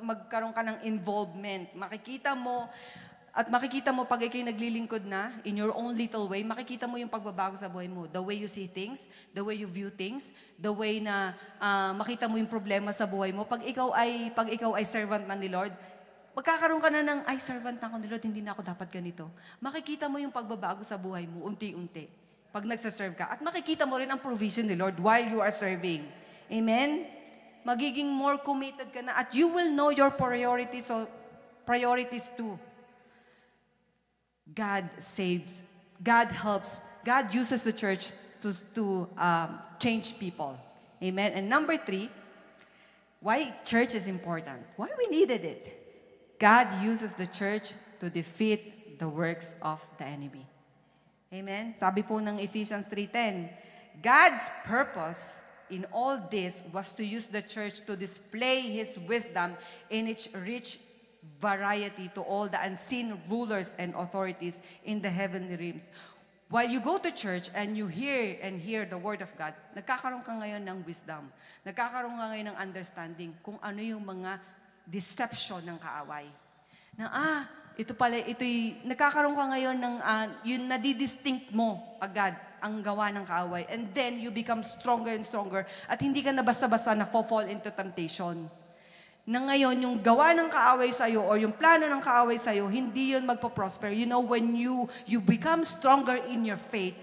magkaroon ka ng involvement. Makikita mo pag ikay naglilingkod na, in your own little way, makikita mo yung pagbabago sa buhay mo. The way you see things, the way you view things, the way na makita mo yung problema sa buhay mo. Pag ikaw ay servant na ni Lord, magkakaroon ka na ng, servant na ako ni Lord, hindi na ako dapat ganito. Makikita mo yung pagbabago sa buhay mo, unti-unti. Pag nagsaserve ka. At makikita mo rin ang provision ni Lord while you are serving. Amen? Magiging more committed ka na at you will know your priorities too. God saves. God helps. God uses the church to change people. Amen? And number 3, why church is important. Why we needed it. God uses the church to defeat the works of the enemy. Amen? Sabi po ng Ephesians 3:10, God's purpose in all this was to use the church to display His wisdom in its rich variety to all the unseen rulers and authorities in the heavenly realms. While you go to church and you hear the Word of God, nagkakaroon ka ngayon ng wisdom. Nagkakaroon ka ngayon ng understanding kung ano yung mga deception ng kaaway. Nagkakaroon ka ngayon ng, yung nadidistinct mo agad ang gawa ng kaaway. And then, you become stronger and stronger. At hindi ka na basta-basta na fall into temptation. Na ngayon, yung gawa ng kaaway sa'yo or yung plano ng kaaway sa'yo, hindi yun magpo-prosper. You know, when you become stronger in your faith,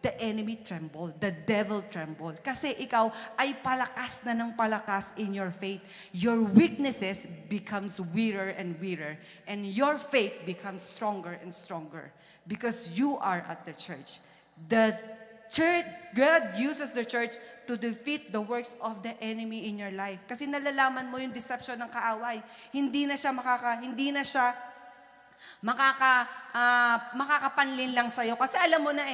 the enemy trembled, the devil trembled. Kasi ikaw ay palakas na ng palakas in your faith. Your weaknesses becomes weaker and weaker. And your faith becomes stronger and stronger. Because you are at the church. The church, God uses the church to defeat the works of the enemy in your life. Kasi nalalaman mo yung deception ng kaaway. Hindi na siya makakapanlin lang sa'yo. Kasi alam mo na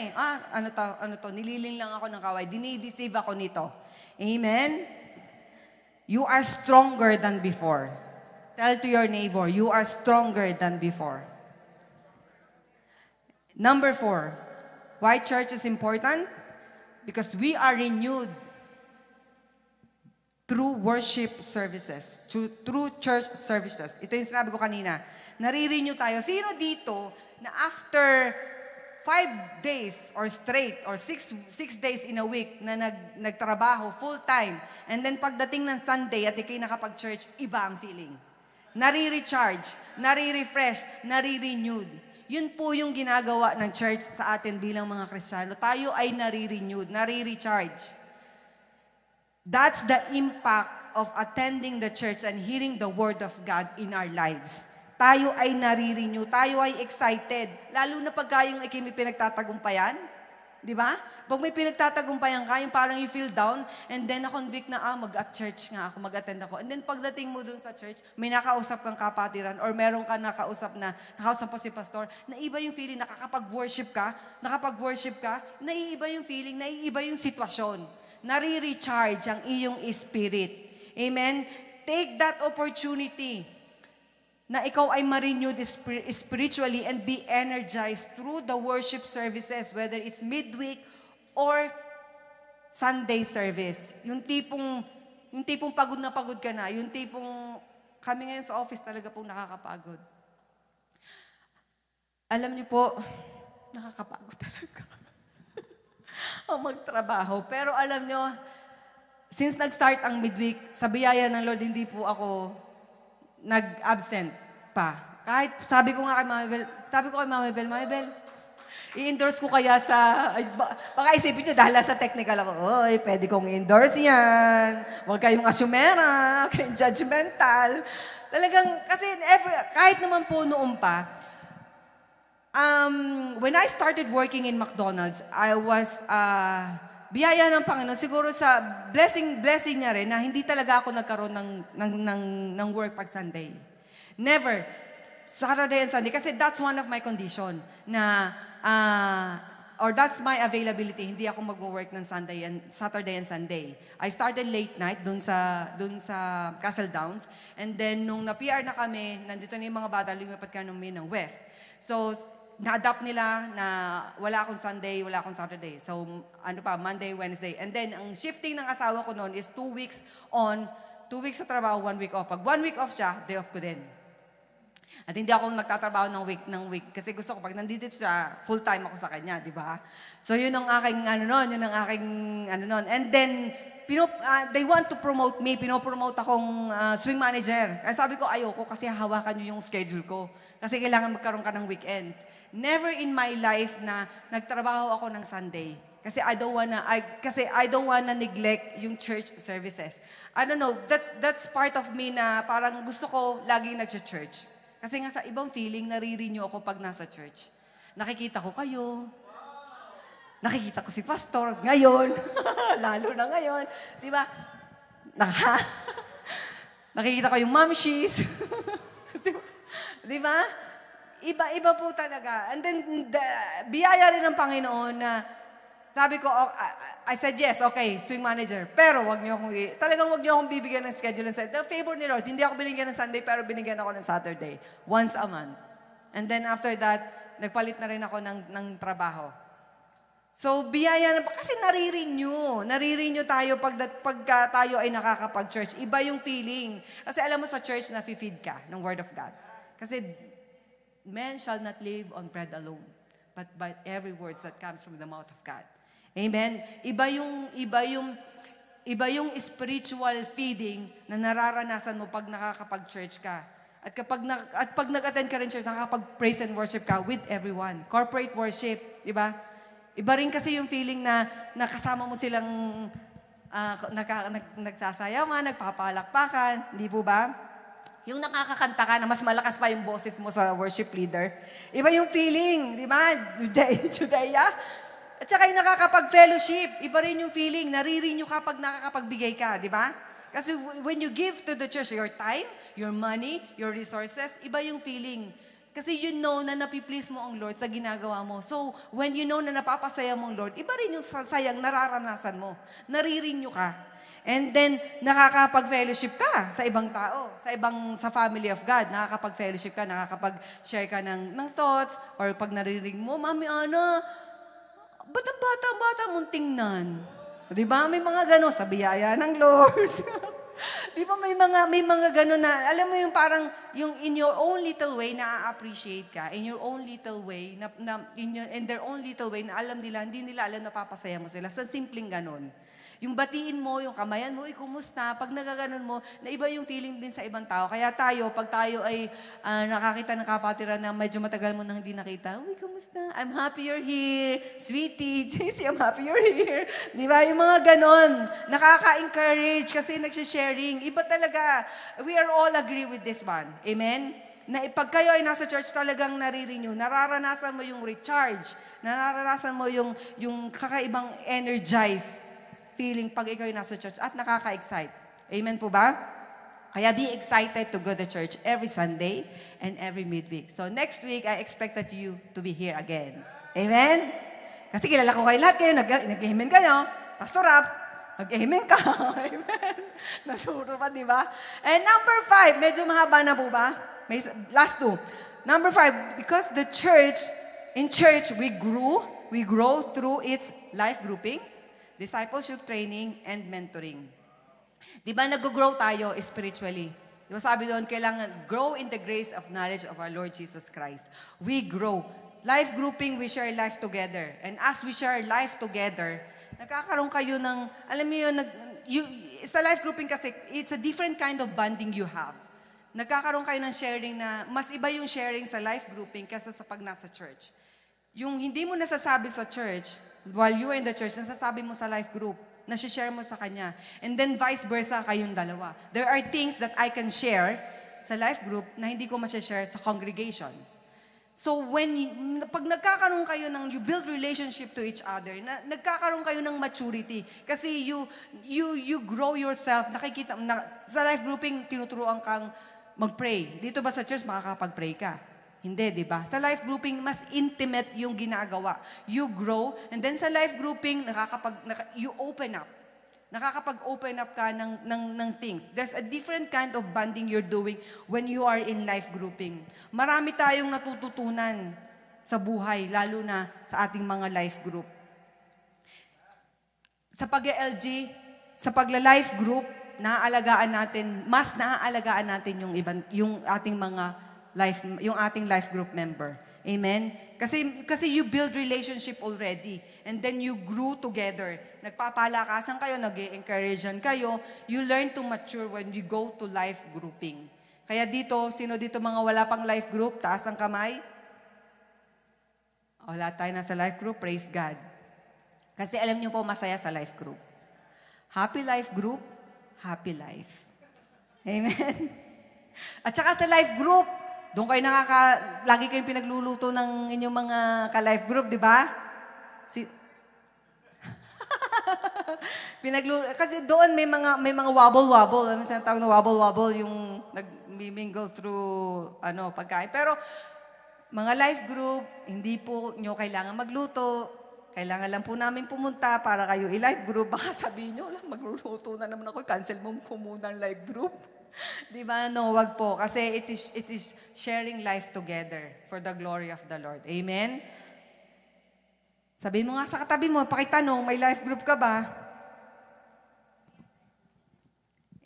nililin lang ako ng kaaway. Dinideceive ako nito. Amen? You are stronger than before. Tell to your neighbor, you are stronger than before. Number 4, why church is important? Because we are renewed through worship services, through church services. Ito yung sinabi ko kanina. Nare-renew tayo. Sino dito na after 5 days or straight or 6 days in a week na nagtrabaho full time and then pagdating ng Sunday at ikay nakapag-church, iba ang feeling. Nare-recharge, nare-refresh, nare-renewed. Yun po yung ginagawa ng church sa atin bilang mga Kristiyano. Tayo ay nare-renewed, nare-recharge. That's the impact of attending the church and hearing the Word of God in our lives. Tayo ay nare-renew, tayo ay excited. Lalo na pagka yung may pinagtatagumpayan. Di ba? Pag may pinagtatagumpayan ka, yung parang you feel down, and then na-convict na, mag-at-church nga ako, mag-attend ako. And then pagdating mo dun sa church, may nakausap kang kapatiran, or meron ka nakausap po si pastor, naiba yung feeling, nakakapag-worship ka, naiiba yung feeling, naiiba yung sitwasyon. Nare-recharge ang iyong spirit. Amen? Take that opportunity na ikaw ay ma-renewed spiritually and be energized through the worship services, whether it's midweek or Sunday service. Yung tipong pagod na pagod ka na, yung tipong kami ngayon sa office talaga pong nakakapagod. Alam niyo po, nakakapagod talaga ang magtrabaho. Pero alam niyo, since nag-start ang midweek, sa biyaya ng Lord, hindi po ako nag-absent pa. Kahit sabi ko kay Mama Bel, i-endorse ko kaya sa, baka isipin nyo, dahil sa technical ako, pwede kong i-endorse yan. Huwag kayong asumera, kayong judgmental. Talagang, kasi kahit naman po noon pa, when I started working in McDonald's, I was, biyaya ng Panginoon, siguro sa blessing niya rin, na hindi talaga ako nagkaroon ng work pag Sunday. Never. Saturday and Sunday. Kasi that's one of my condition na, or that's my availability. Hindi ako mag-work ng Saturday and Sunday. I started late night dun sa Castle Downs. And then, nung na-PR na kami, nandito na yung mga bata, lumipat kami ng West. So, na-adapt nila na wala akong Sunday, wala akong Saturday. So, Monday, Wednesday. And then, ang shifting ng asawa ko noon is 2 weeks on, 2 weeks sa trabaho, 1 week off. Pag 1 week off siya, day off ko din. At hindi ako magtatrabaho ng week. Kasi gusto ko, pag nandito siya, full-time ako sa kanya, di ba? So, yun ang aking, And then, they want to promote me. Pinopromote akong swing manager. Kaya sabi ko, ayoko kasi hahawakan nyo yung schedule ko. Kasi kailangan magkaroon ka ng weekends. Never in my life na nagtrabaho ako ng Sunday. Kasi I don't wanna neglect yung church services. I don't know, that's part of me na parang gusto ko laging nag-church. Kasi nga sa ibang feeling, naririnig ako pag nasa church. Nakikita ko kayo. Nakikita ko si pastor. Ngayon. Lalo na ngayon. Di ba? Nakikita ko yung momshies. Di ba? Iba po talaga. And then, biyaya rin ng Panginoon na sabi ko, I said yes, okay, swing manager. Pero wag niyo akong bibigyan ng schedule ng Sunday. The favor ni Lord, hindi ako binigyan ng Sunday, pero binigyan ako ng Saturday. Once a month. And then after that, nagpalit na rin ako ng trabaho. So, biyaya na, kasi narirenew tayo pagka tayo ay nakakapag-church. Iba yung feeling. Kasi alam mo sa church, na-feed ka ng Word of God. Kasi, man shall not live on bread alone, but by every word that comes from the mouth of God. Amen? Iba yung spiritual feeding na nararanasan mo pag nakakapag-church ka. At pag nag-attend ka rin church, nakakapag-praise and worship ka with everyone. Corporate worship, di ba? Iba rin kasi yung feeling na nakasama mo silang nagsasayawan, nagpapalakpakan, di po ba? Yung nakakakanta ka na mas malakas pa yung boses mo sa worship leader. Iba yung feeling, di ba? Judea. At saka yung nakakapag-fellowship, iba rin yung feeling. Narirenew ka pag nakakapagbigay ka, di ba? Kasi when you give to the church your time, your money, your resources, iba yung feeling. Kasi you know na napiplease mo ang Lord sa ginagawa mo. So, when you know na napapasaya mo ang Lord, iba rin yung sayang nararanasan mo. Narirenew ka. And then, nakakapag-fellowship ka sa ibang tao, sa family of God. Nakakapag-fellowship ka, nakakapag-share ka ng thoughts, or pag naririnig mo, Mami Ana, ba't ang bata mong tingnan? Di ba? May mga gano'n sa biyaya ng Lord. Di ba may mga gano'n na, alam mo yung parang, yung in your own little way, na-appreciate ka, in your own little way, in their own little way, na alam nila, hindi nila alam na papasaya mo sila, sa simpleng gano'n. Yung batiin mo, yung kamayan mo, kumusta? Pag nagaganon mo, na iba yung feeling din sa ibang tao. Kaya pag tayo ay nakakita ng kapatiran na medyo matagal mo nang hindi nakita, uy, kumusta? I'm happy you're here. Sweetie, JC, I'm happy you're here. Di ba? Yung mga ganon. Nakaka-encourage kasi nagsisharing. Iba talaga. We are all agree with this one. Amen? na pag kayo ay nasa church talagang nare-renew, nararanasan mo yung recharge, nararanasan mo yung kakaibang energize feeling pag ikaw ay nasa church at nakaka-excite. Amen po ba? Kaya be excited to go to church every Sunday and every midweek. So next week, I expected you to be here again. Amen? Kasi kilala ko kayo lahat kayo, nag-amen kayo. Pastor Rap, nag-amen ka. Amen? Nasuro pa, di ba? And number 5, medyo mahaba na po ba? May last 2. Number 5, because the church, in church, we grow through its life grouping, discipleship training, and mentoring. Di ba nag-grow tayo spiritually? Di ba sabi doon, kailangan grow in the grace of knowledge of our Lord Jesus Christ. We grow. Life grouping, we share life together. And as we share life together, nagkakaroon kayo ng, alam mo yun, sa life grouping kasi, it's a different kind of bonding you have. Nagkakaroon kayo ng sharing na, mas iba yung sharing sa life grouping kaysa sa pag nasa church. Yung hindi mo nasasabi sa church, while you are in the church, nasasabi mo sa life group, nasi-share mo sa kanya. And then vice versa kayong dalawa. There are things that I can share sa life group na hindi ko ma-share sa congregation. So pag nagkakaroon kayo ng, you build relationship to each other, nagkakaroon kayo ng maturity. Kasi you grow yourself, nakikita, sa life grouping, tinuturuan kang mag-pray. Dito ba sa church, makakapag-pray ka? Hindi, di ba? Sa life grouping, mas intimate yung ginagawa. You grow, and then sa life grouping, you open up. Nakakapag-open up ka ng things. There's a different kind of bonding you're doing when you are in life grouping. Marami tayong natututunan sa buhay, lalo na sa ating mga life group. Sa pag-LG, sa pagla-life group, mas naaalagaan natin yung ating life group member. Amen? Kasi you build relationship already. And then you grew together. Nagpapalakasan kayo, nag-encouragean kayo. You learn to mature when you go to life grouping. Kaya dito, sino dito mga wala pang life group? Taas ang kamay. Wala tayo na sa life group. Praise God. Kasi alam niyo po, masaya sa life group. Happy life group, happy life. Amen? At saka sa life group, doon kayo lagi kayong pinagluluto ng inyong mga ka-life group, di ba? Kasi doon may mga wobble-wobble. Ano sinatawag na wobble-wobble, yung nag-mingle through pagkain. Pero mga life group, hindi po nyo kailangan magluto. Kailangan lang po namin pumunta para kayo i-life group. Baka sabihin nyo, magluluto na naman ako, cancel mo po muna ang life group. Di ba? No, wag po. Kasi it is sharing life together for the glory of the Lord. Amen? Sabi mo nga sa katabi mo, pakitanong, may life group ka ba?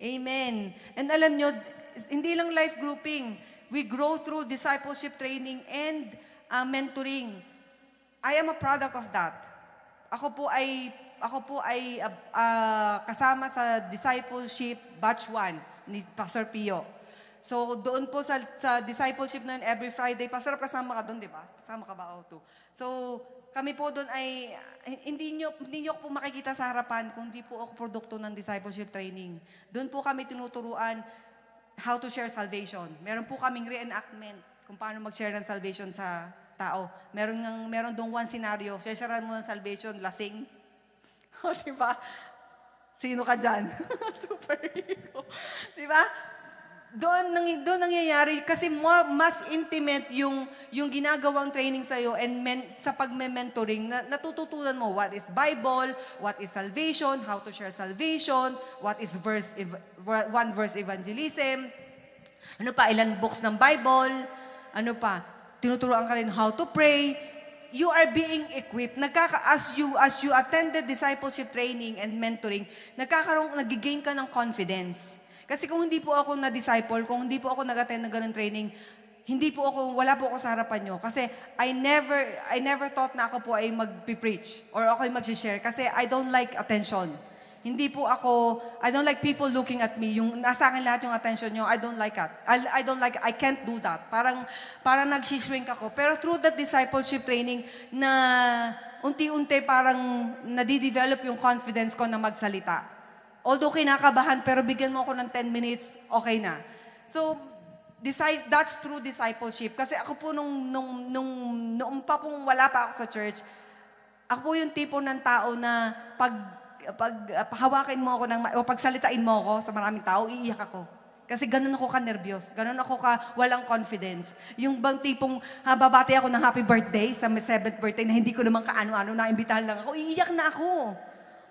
Amen. And alam nyo, hindi lang life grouping. We grow through discipleship training and mentoring. I am a product of that. Ako po ay kasama sa discipleship batch 1 ni Pastor Pio. So doon po sa discipleship na yun, every Friday, Pastor, kasama ka doon, di ba? Kasama ka ba? So kami po doon ay, hindi nyo po makikita sa harapan kung hindi po ako produkto ng discipleship training. Doon po kami tinuturuan how to share salvation. Meron po kaming reenactment kung paano mag-share ng salvation sa tao. Meron doon one scenario, share mo ng salvation, lasing. O, diba? Sino ka dyan? Superhero. Diba? Doon nangyayari kasi mas intimate yung ginagawang training sa'yo and sa pagme-mentoring, natututunan mo what is Bible, what is salvation, how to share salvation, what is one verse evangelism, ano pa, ilan books ng Bible, ano pa, tinuturuan ka rin how to pray. You are being equipped. As you attended discipleship training and mentoring, nag-gain ka ng confidence. Kasi kung hindi po ako na-disciple, kung hindi po ako nag-attend ng ganun training, wala po ako sa harapan nyo. Kasi I never thought na ako po ay mag-preach or ako ay mag-share. Kasi I don't like attention. I don't like people looking at me. Yung nasa akin lahat yung attention nyo, I don't like that. I can't do that. Parang nag-shrink ako. Pero through that discipleship training, na unti-unti parang nadidevelop yung confidence ko na magsalita. Although kinakabahan, pero bigyan mo ako ng 10 minutes, okay na. So, That's true discipleship. Kasi ako po noong pa pong wala pa ako sa church, ako po yung tipo ng tao na pag hawakin mo ako o pagsalitain mo ako sa maraming tao, iiyak ako. Kasi ganun ako ka-nervyos. Ganun ako walang confidence. Yung bang tipong babati ako ng happy birthday sa 7th birthday na hindi ko naman kaano-ano, naimbitahan lang ako, iiyak na ako.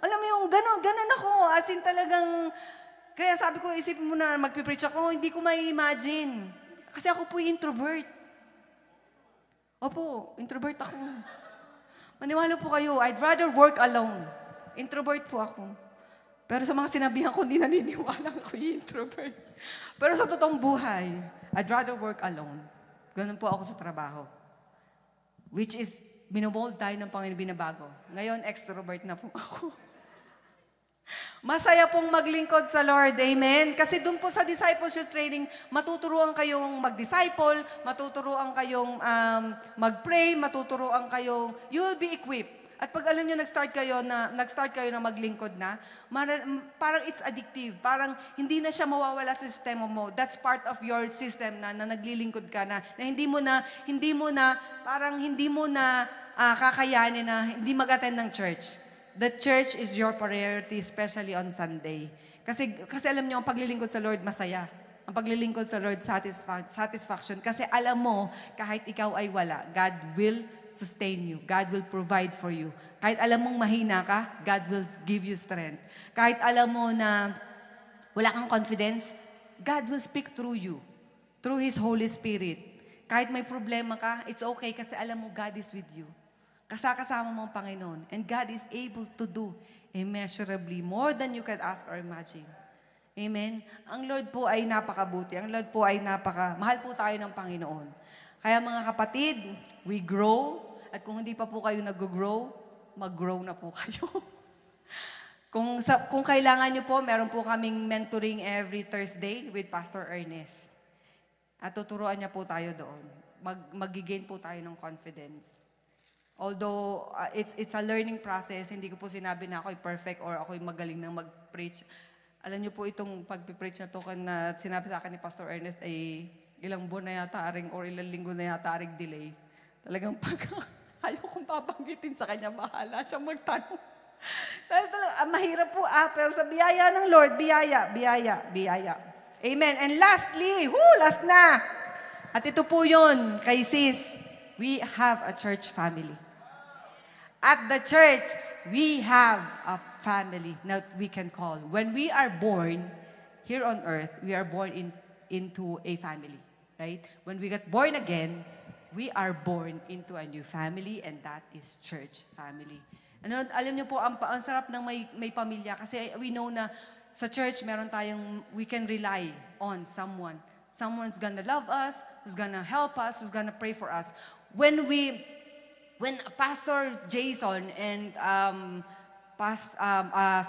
Alam mo yung ganun ako. As in talagang, kaya sabi ko, isipin mo na magpipreach ako, hindi ko mai-imagine. Kasi ako po yung introvert. Opo, introvert ako. Maniwala po kayo, I'd rather work alone. Introvert po ako. Pero sa mga sinabihan ko, hindi naniniwala ako yung introvert. Pero sa totoong buhay, I'd rather work alone. Ganun po ako sa trabaho. Which is, binobold tayo ng Panginoon binabago. Ngayon, extrovert na po ako. Masaya pong maglingkod sa Lord. Amen? Kasi doon po sa discipleship training, matuturuan kayong mag-disciple, matuturuan kayong mag-pray, matuturuan kayong, you will be equipped. At pag alam nyo, nag-start kayo na maglingkod na, parang it's addictive. Parang hindi na siya mawawala sa sistema mo. That's part of your system na naglilingkod ka na hindi mo na kakayanin na hindi mag-attend ng church. The church is your priority, especially on Sunday. Kasi alam nyo, ang paglilingkod sa Lord, masaya. Ang paglilingkod sa Lord, satisfaction. Kasi alam mo, kahit ikaw ay wala, God will sustain you. God will provide for you. Kahit alam mong mahina ka, God will give you strength. Kahit alam mo na wala kang confidence, God will speak through you. Through His Holy Spirit. Kahit may problema ka, it's okay kasi alam mo God is with you. Kasama mo ang Panginoon. And God is able to do immeasurably more than you can ask or imagine. Amen? Ang Lord po ay napakabuti. Ang Lord po ay mahal po tayo ng Panginoon. Kaya mga kapatid, we grow. At kung hindi pa po kayo nag-grow, mag-grow na po kayo. Kung kailangan nyo po, meron po kaming mentoring every Thursday with Pastor Ernest. At tuturuan niya po tayo doon. Mag-gain po tayo ng confidence. Although it's a learning process, hindi ko po sinabi na ako'y perfect or ako'y magaling na mag-preach. Alam niyo po itong pag-preach na to na sinabi sa akin ni Pastor Ernest ay ilang buwan na yata or ilang linggo na yata delay. Talagang ayaw kong babanggitin sa kanya, bahala siyang magtanong. Dahil mahirap po pero sa biyaya ng Lord, biyaya. Amen. And lastly, last na. At ito po yun, kay sis, we have a church family. At the church, we have a family that we can call. When we are born here on earth, we are born into a family, right? When we get born again, we are born into a new family, and that is church family. Ano, alam niyo po, ang sarap ng may pamilya kasi we know na sa church, we can rely on someone. Someone's gonna love us, who's gonna help us, who's gonna pray for us. When Pastor Jason and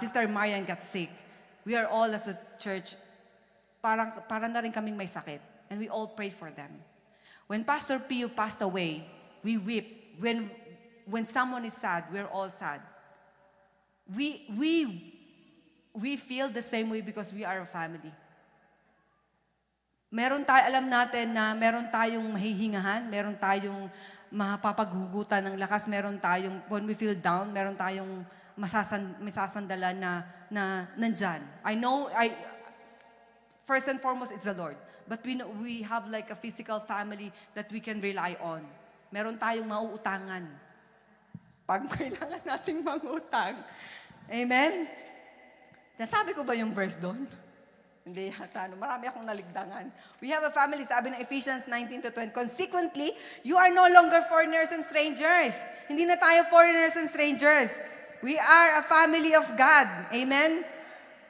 Sister Marian got sick, we are all as a church, parang na rin kaming may sakit. And we all prayed for them. When Pastor Pio passed away, we weep. When someone is sad, we're all sad. We feel the same way because we are a family. Alam natin na meron tayong mahihingahan, meron tayong mapapaghugutan ng lakas, meron tayong, when we feel down, meron tayong masasandalan na nandyan. First and foremost, it's the Lord. But we have like a physical family that we can rely on. Meron tayong mauutangan. Pag kailangan nating mangutang. Amen? Nasabi ko ba yung verse doon? Hindi yata. Marami akong naligdangan. We have a family, sabi ng Ephesians 19-20. Consequently, you are no longer foreigners and strangers. Hindi na tayo foreigners and strangers. We are a family of God. Amen?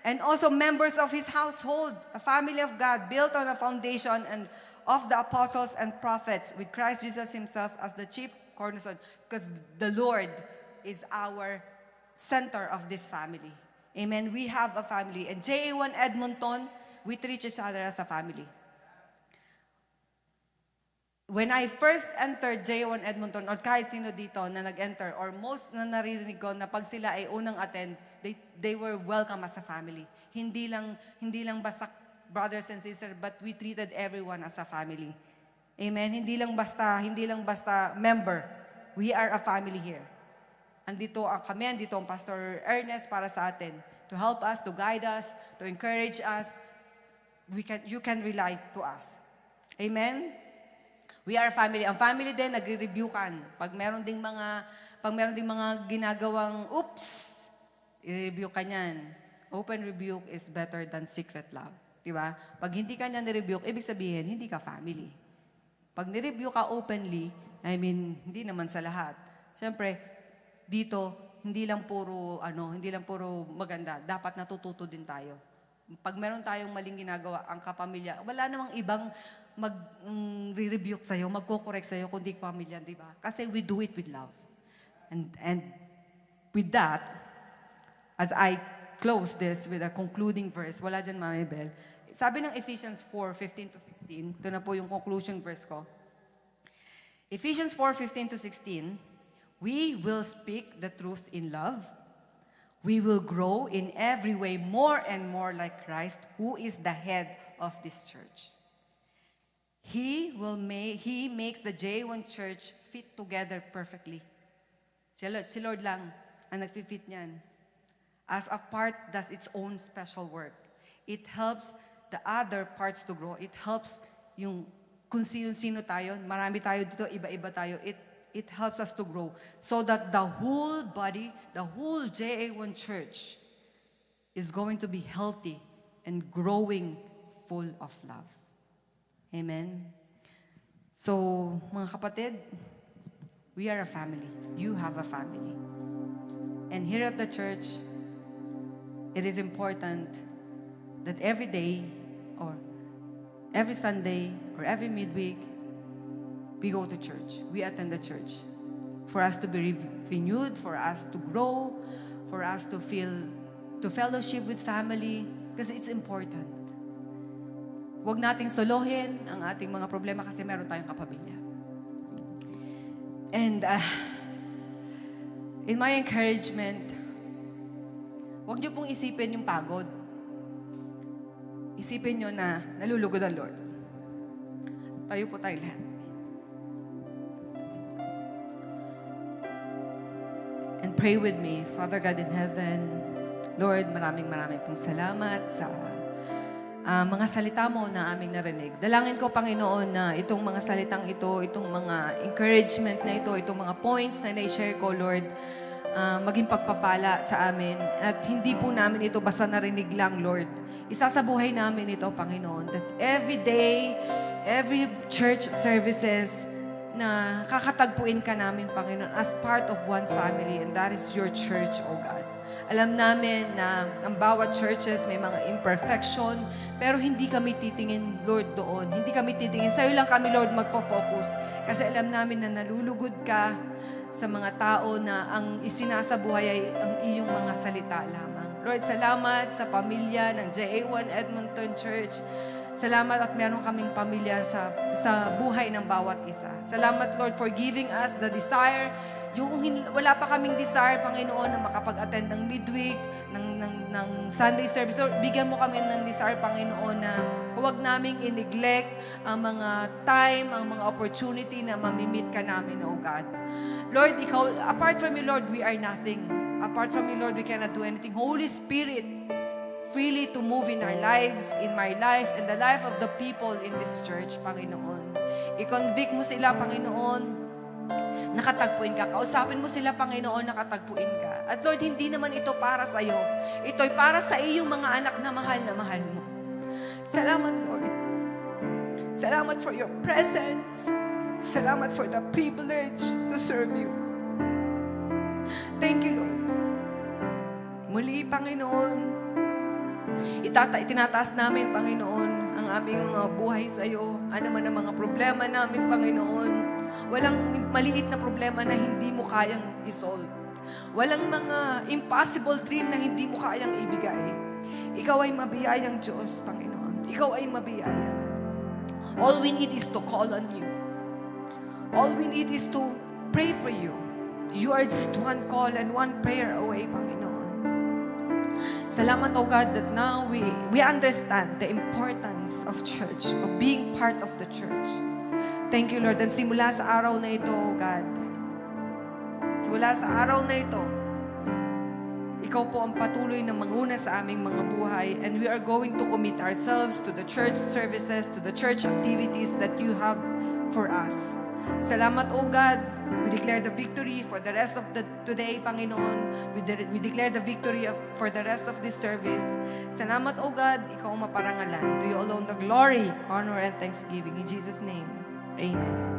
And also members of His household. A family of God built on a foundation and of the apostles and prophets with Christ Jesus Himself as the chief cornerstone. Because the Lord is our center of this family. Amen. We have a family. And JA1 Edmonton, we treat each other as a family. When I first entered JA1 Edmonton, or kahit sino dito na nag-enter, or most na naririnig ko na pag sila ay unang attend, they were welcome as a family. Hindi lang basta brothers and sisters, but we treated everyone as a family. Amen? Hindi lang basta member. We are a family here. Andito ang Pastor Ernest para sa atin, to help us, to guide us, to encourage us. You can rely to us. Amen? We are a family. Ang family din, nagre-rebukean. Pag meron ding mga ginagawang, oops, i-rebuke ka niyan. Open rebuke is better than secret love. Diba? Pag hindi ka niya ni-rebuke, ibig sabihin, hindi ka family. Pag ni-rebuke ka openly, hindi naman sa lahat. Siyempre, dito, hindi lang puro maganda. Dapat natututo din tayo. Pag meron tayong maling ginagawa, ang kapamilya, wala namang ibang mag-rebuke sa'yo, magko-correct sa'yo, kundi pamilya, di ba? Kasi we do it with love. And with that, as I close this with a concluding verse, wala dyan, Mami Bel, sabi ng Ephesians 4:15-16, ito na po yung conclusion verse ko. Ephesians 4:15-16, we will speak the truth in love. We will grow in every way more and more like Christ, who is the head of this church. He makes the J1 church fit together perfectly. Si Lord lang ang nagfi-fit niyan. As a part does its own special work. It helps the other parts to grow. It helps kung sino tayo, marami tayo dito, iba-iba tayo. It helps us to grow so that the whole body, the whole JA1 church is going to be healthy and growing full of love. Amen? So, mga kapatid, we are a family. You have a family. And here at the church, it is important that every day or every Sunday or every midweek, we go to church. We attend the church. For us to be renewed, for us to grow, for us to fellowship with family, because it's important. Huwag nating solohin ang ating mga problema kasi meron tayong kapamilya. And in my encouragement, huwag niyo pong isipin yung pagod. Isipin niyo na nalulugod ang Lord. Tayo po tayo lahat. And pray with me, Father God in heaven, Lord, maraming pong salamat sa mga salita mo na aming narinig. Dalangin ko, Panginoon, na itong mga salitang ito, itong mga encouragement na ito, itong mga points na na-share ko, Lord, maging pagpapala sa amin. At hindi po namin ito basta narinig lang, Lord. Isasabuhay namin ito, Panginoon, that every day, every church services na kakatagpuin ka namin, Panginoon, as part of one family, and that is your church, O God. Alam namin na ang bawat churches may mga imperfection, pero hindi kami titingin, Lord, doon. Hindi kami titingin. Sa'yo lang kami, Lord, magfo-focus. Kasi alam namin na nalulugod ka sa mga tao na ang isinasabuhay ay ang iyong mga salita lamang. Lord, salamat sa pamilya ng JA1 Edmonton Church. Salamat at meron kaming pamilya sa buhay ng bawat isa. Salamat, Lord, for giving us the desire. Yung wala pa kaming desire, Panginoon, na makapag-attend ng midweek, ng Sunday service. Lord, bigyan mo kami ng desire, Panginoon, na huwag naming i-neglect ang mga time, ang mga opportunity na mamimit ka namin, O God. Lord, ikaw, apart from you, Lord, we are nothing. Apart from you, Lord, we cannot do anything. Holy Spirit, freely to move in our lives, in my life, and the life of the people in this church, Panginoon. I-convict mo sila, Panginoon, nakatagpuin ka. Kausapin mo sila, Panginoon, nakatagpuin ka. At Lord, hindi naman ito para sa iyo. Ito'y para sa iyong mga anak na mahal mo. Salamat, Lord. Salamat for your presence. Salamat for the privilege to serve you. Thank you, Lord. Muli, Panginoon, itinataas namin, Panginoon, ang aming mga buhay sa iyo. Ano man ang mga problema namin, Panginoon. Walang maliit na problema na hindi mo kayang isolve. Walang mga impossible dream na hindi mo kayang ibigay. Ikaw ay mabiyayang Diyos, Panginoon. Ikaw ay mabiyaya. All we need is to call on you. All we need is to pray for you. You are just one call and one prayer away, Panginoon. Salamat, O God, that now we understand the importance of church, of being part of the church. Thank you, Lord. And simula sa araw na ito, O God, simula sa araw na ito, Ikaw po ang patuloy na manguna sa aming mga buhay, and we are going to commit ourselves to the church services, to the church activities that you have for us. Salamat, O God. We declare the victory for the rest of the today, Panginoon. We declare the victory for the rest of this service. Salamat, O God. Ikaw ang maparangalan. To you alone the glory, honor, and thanksgiving. In Jesus' name, amen.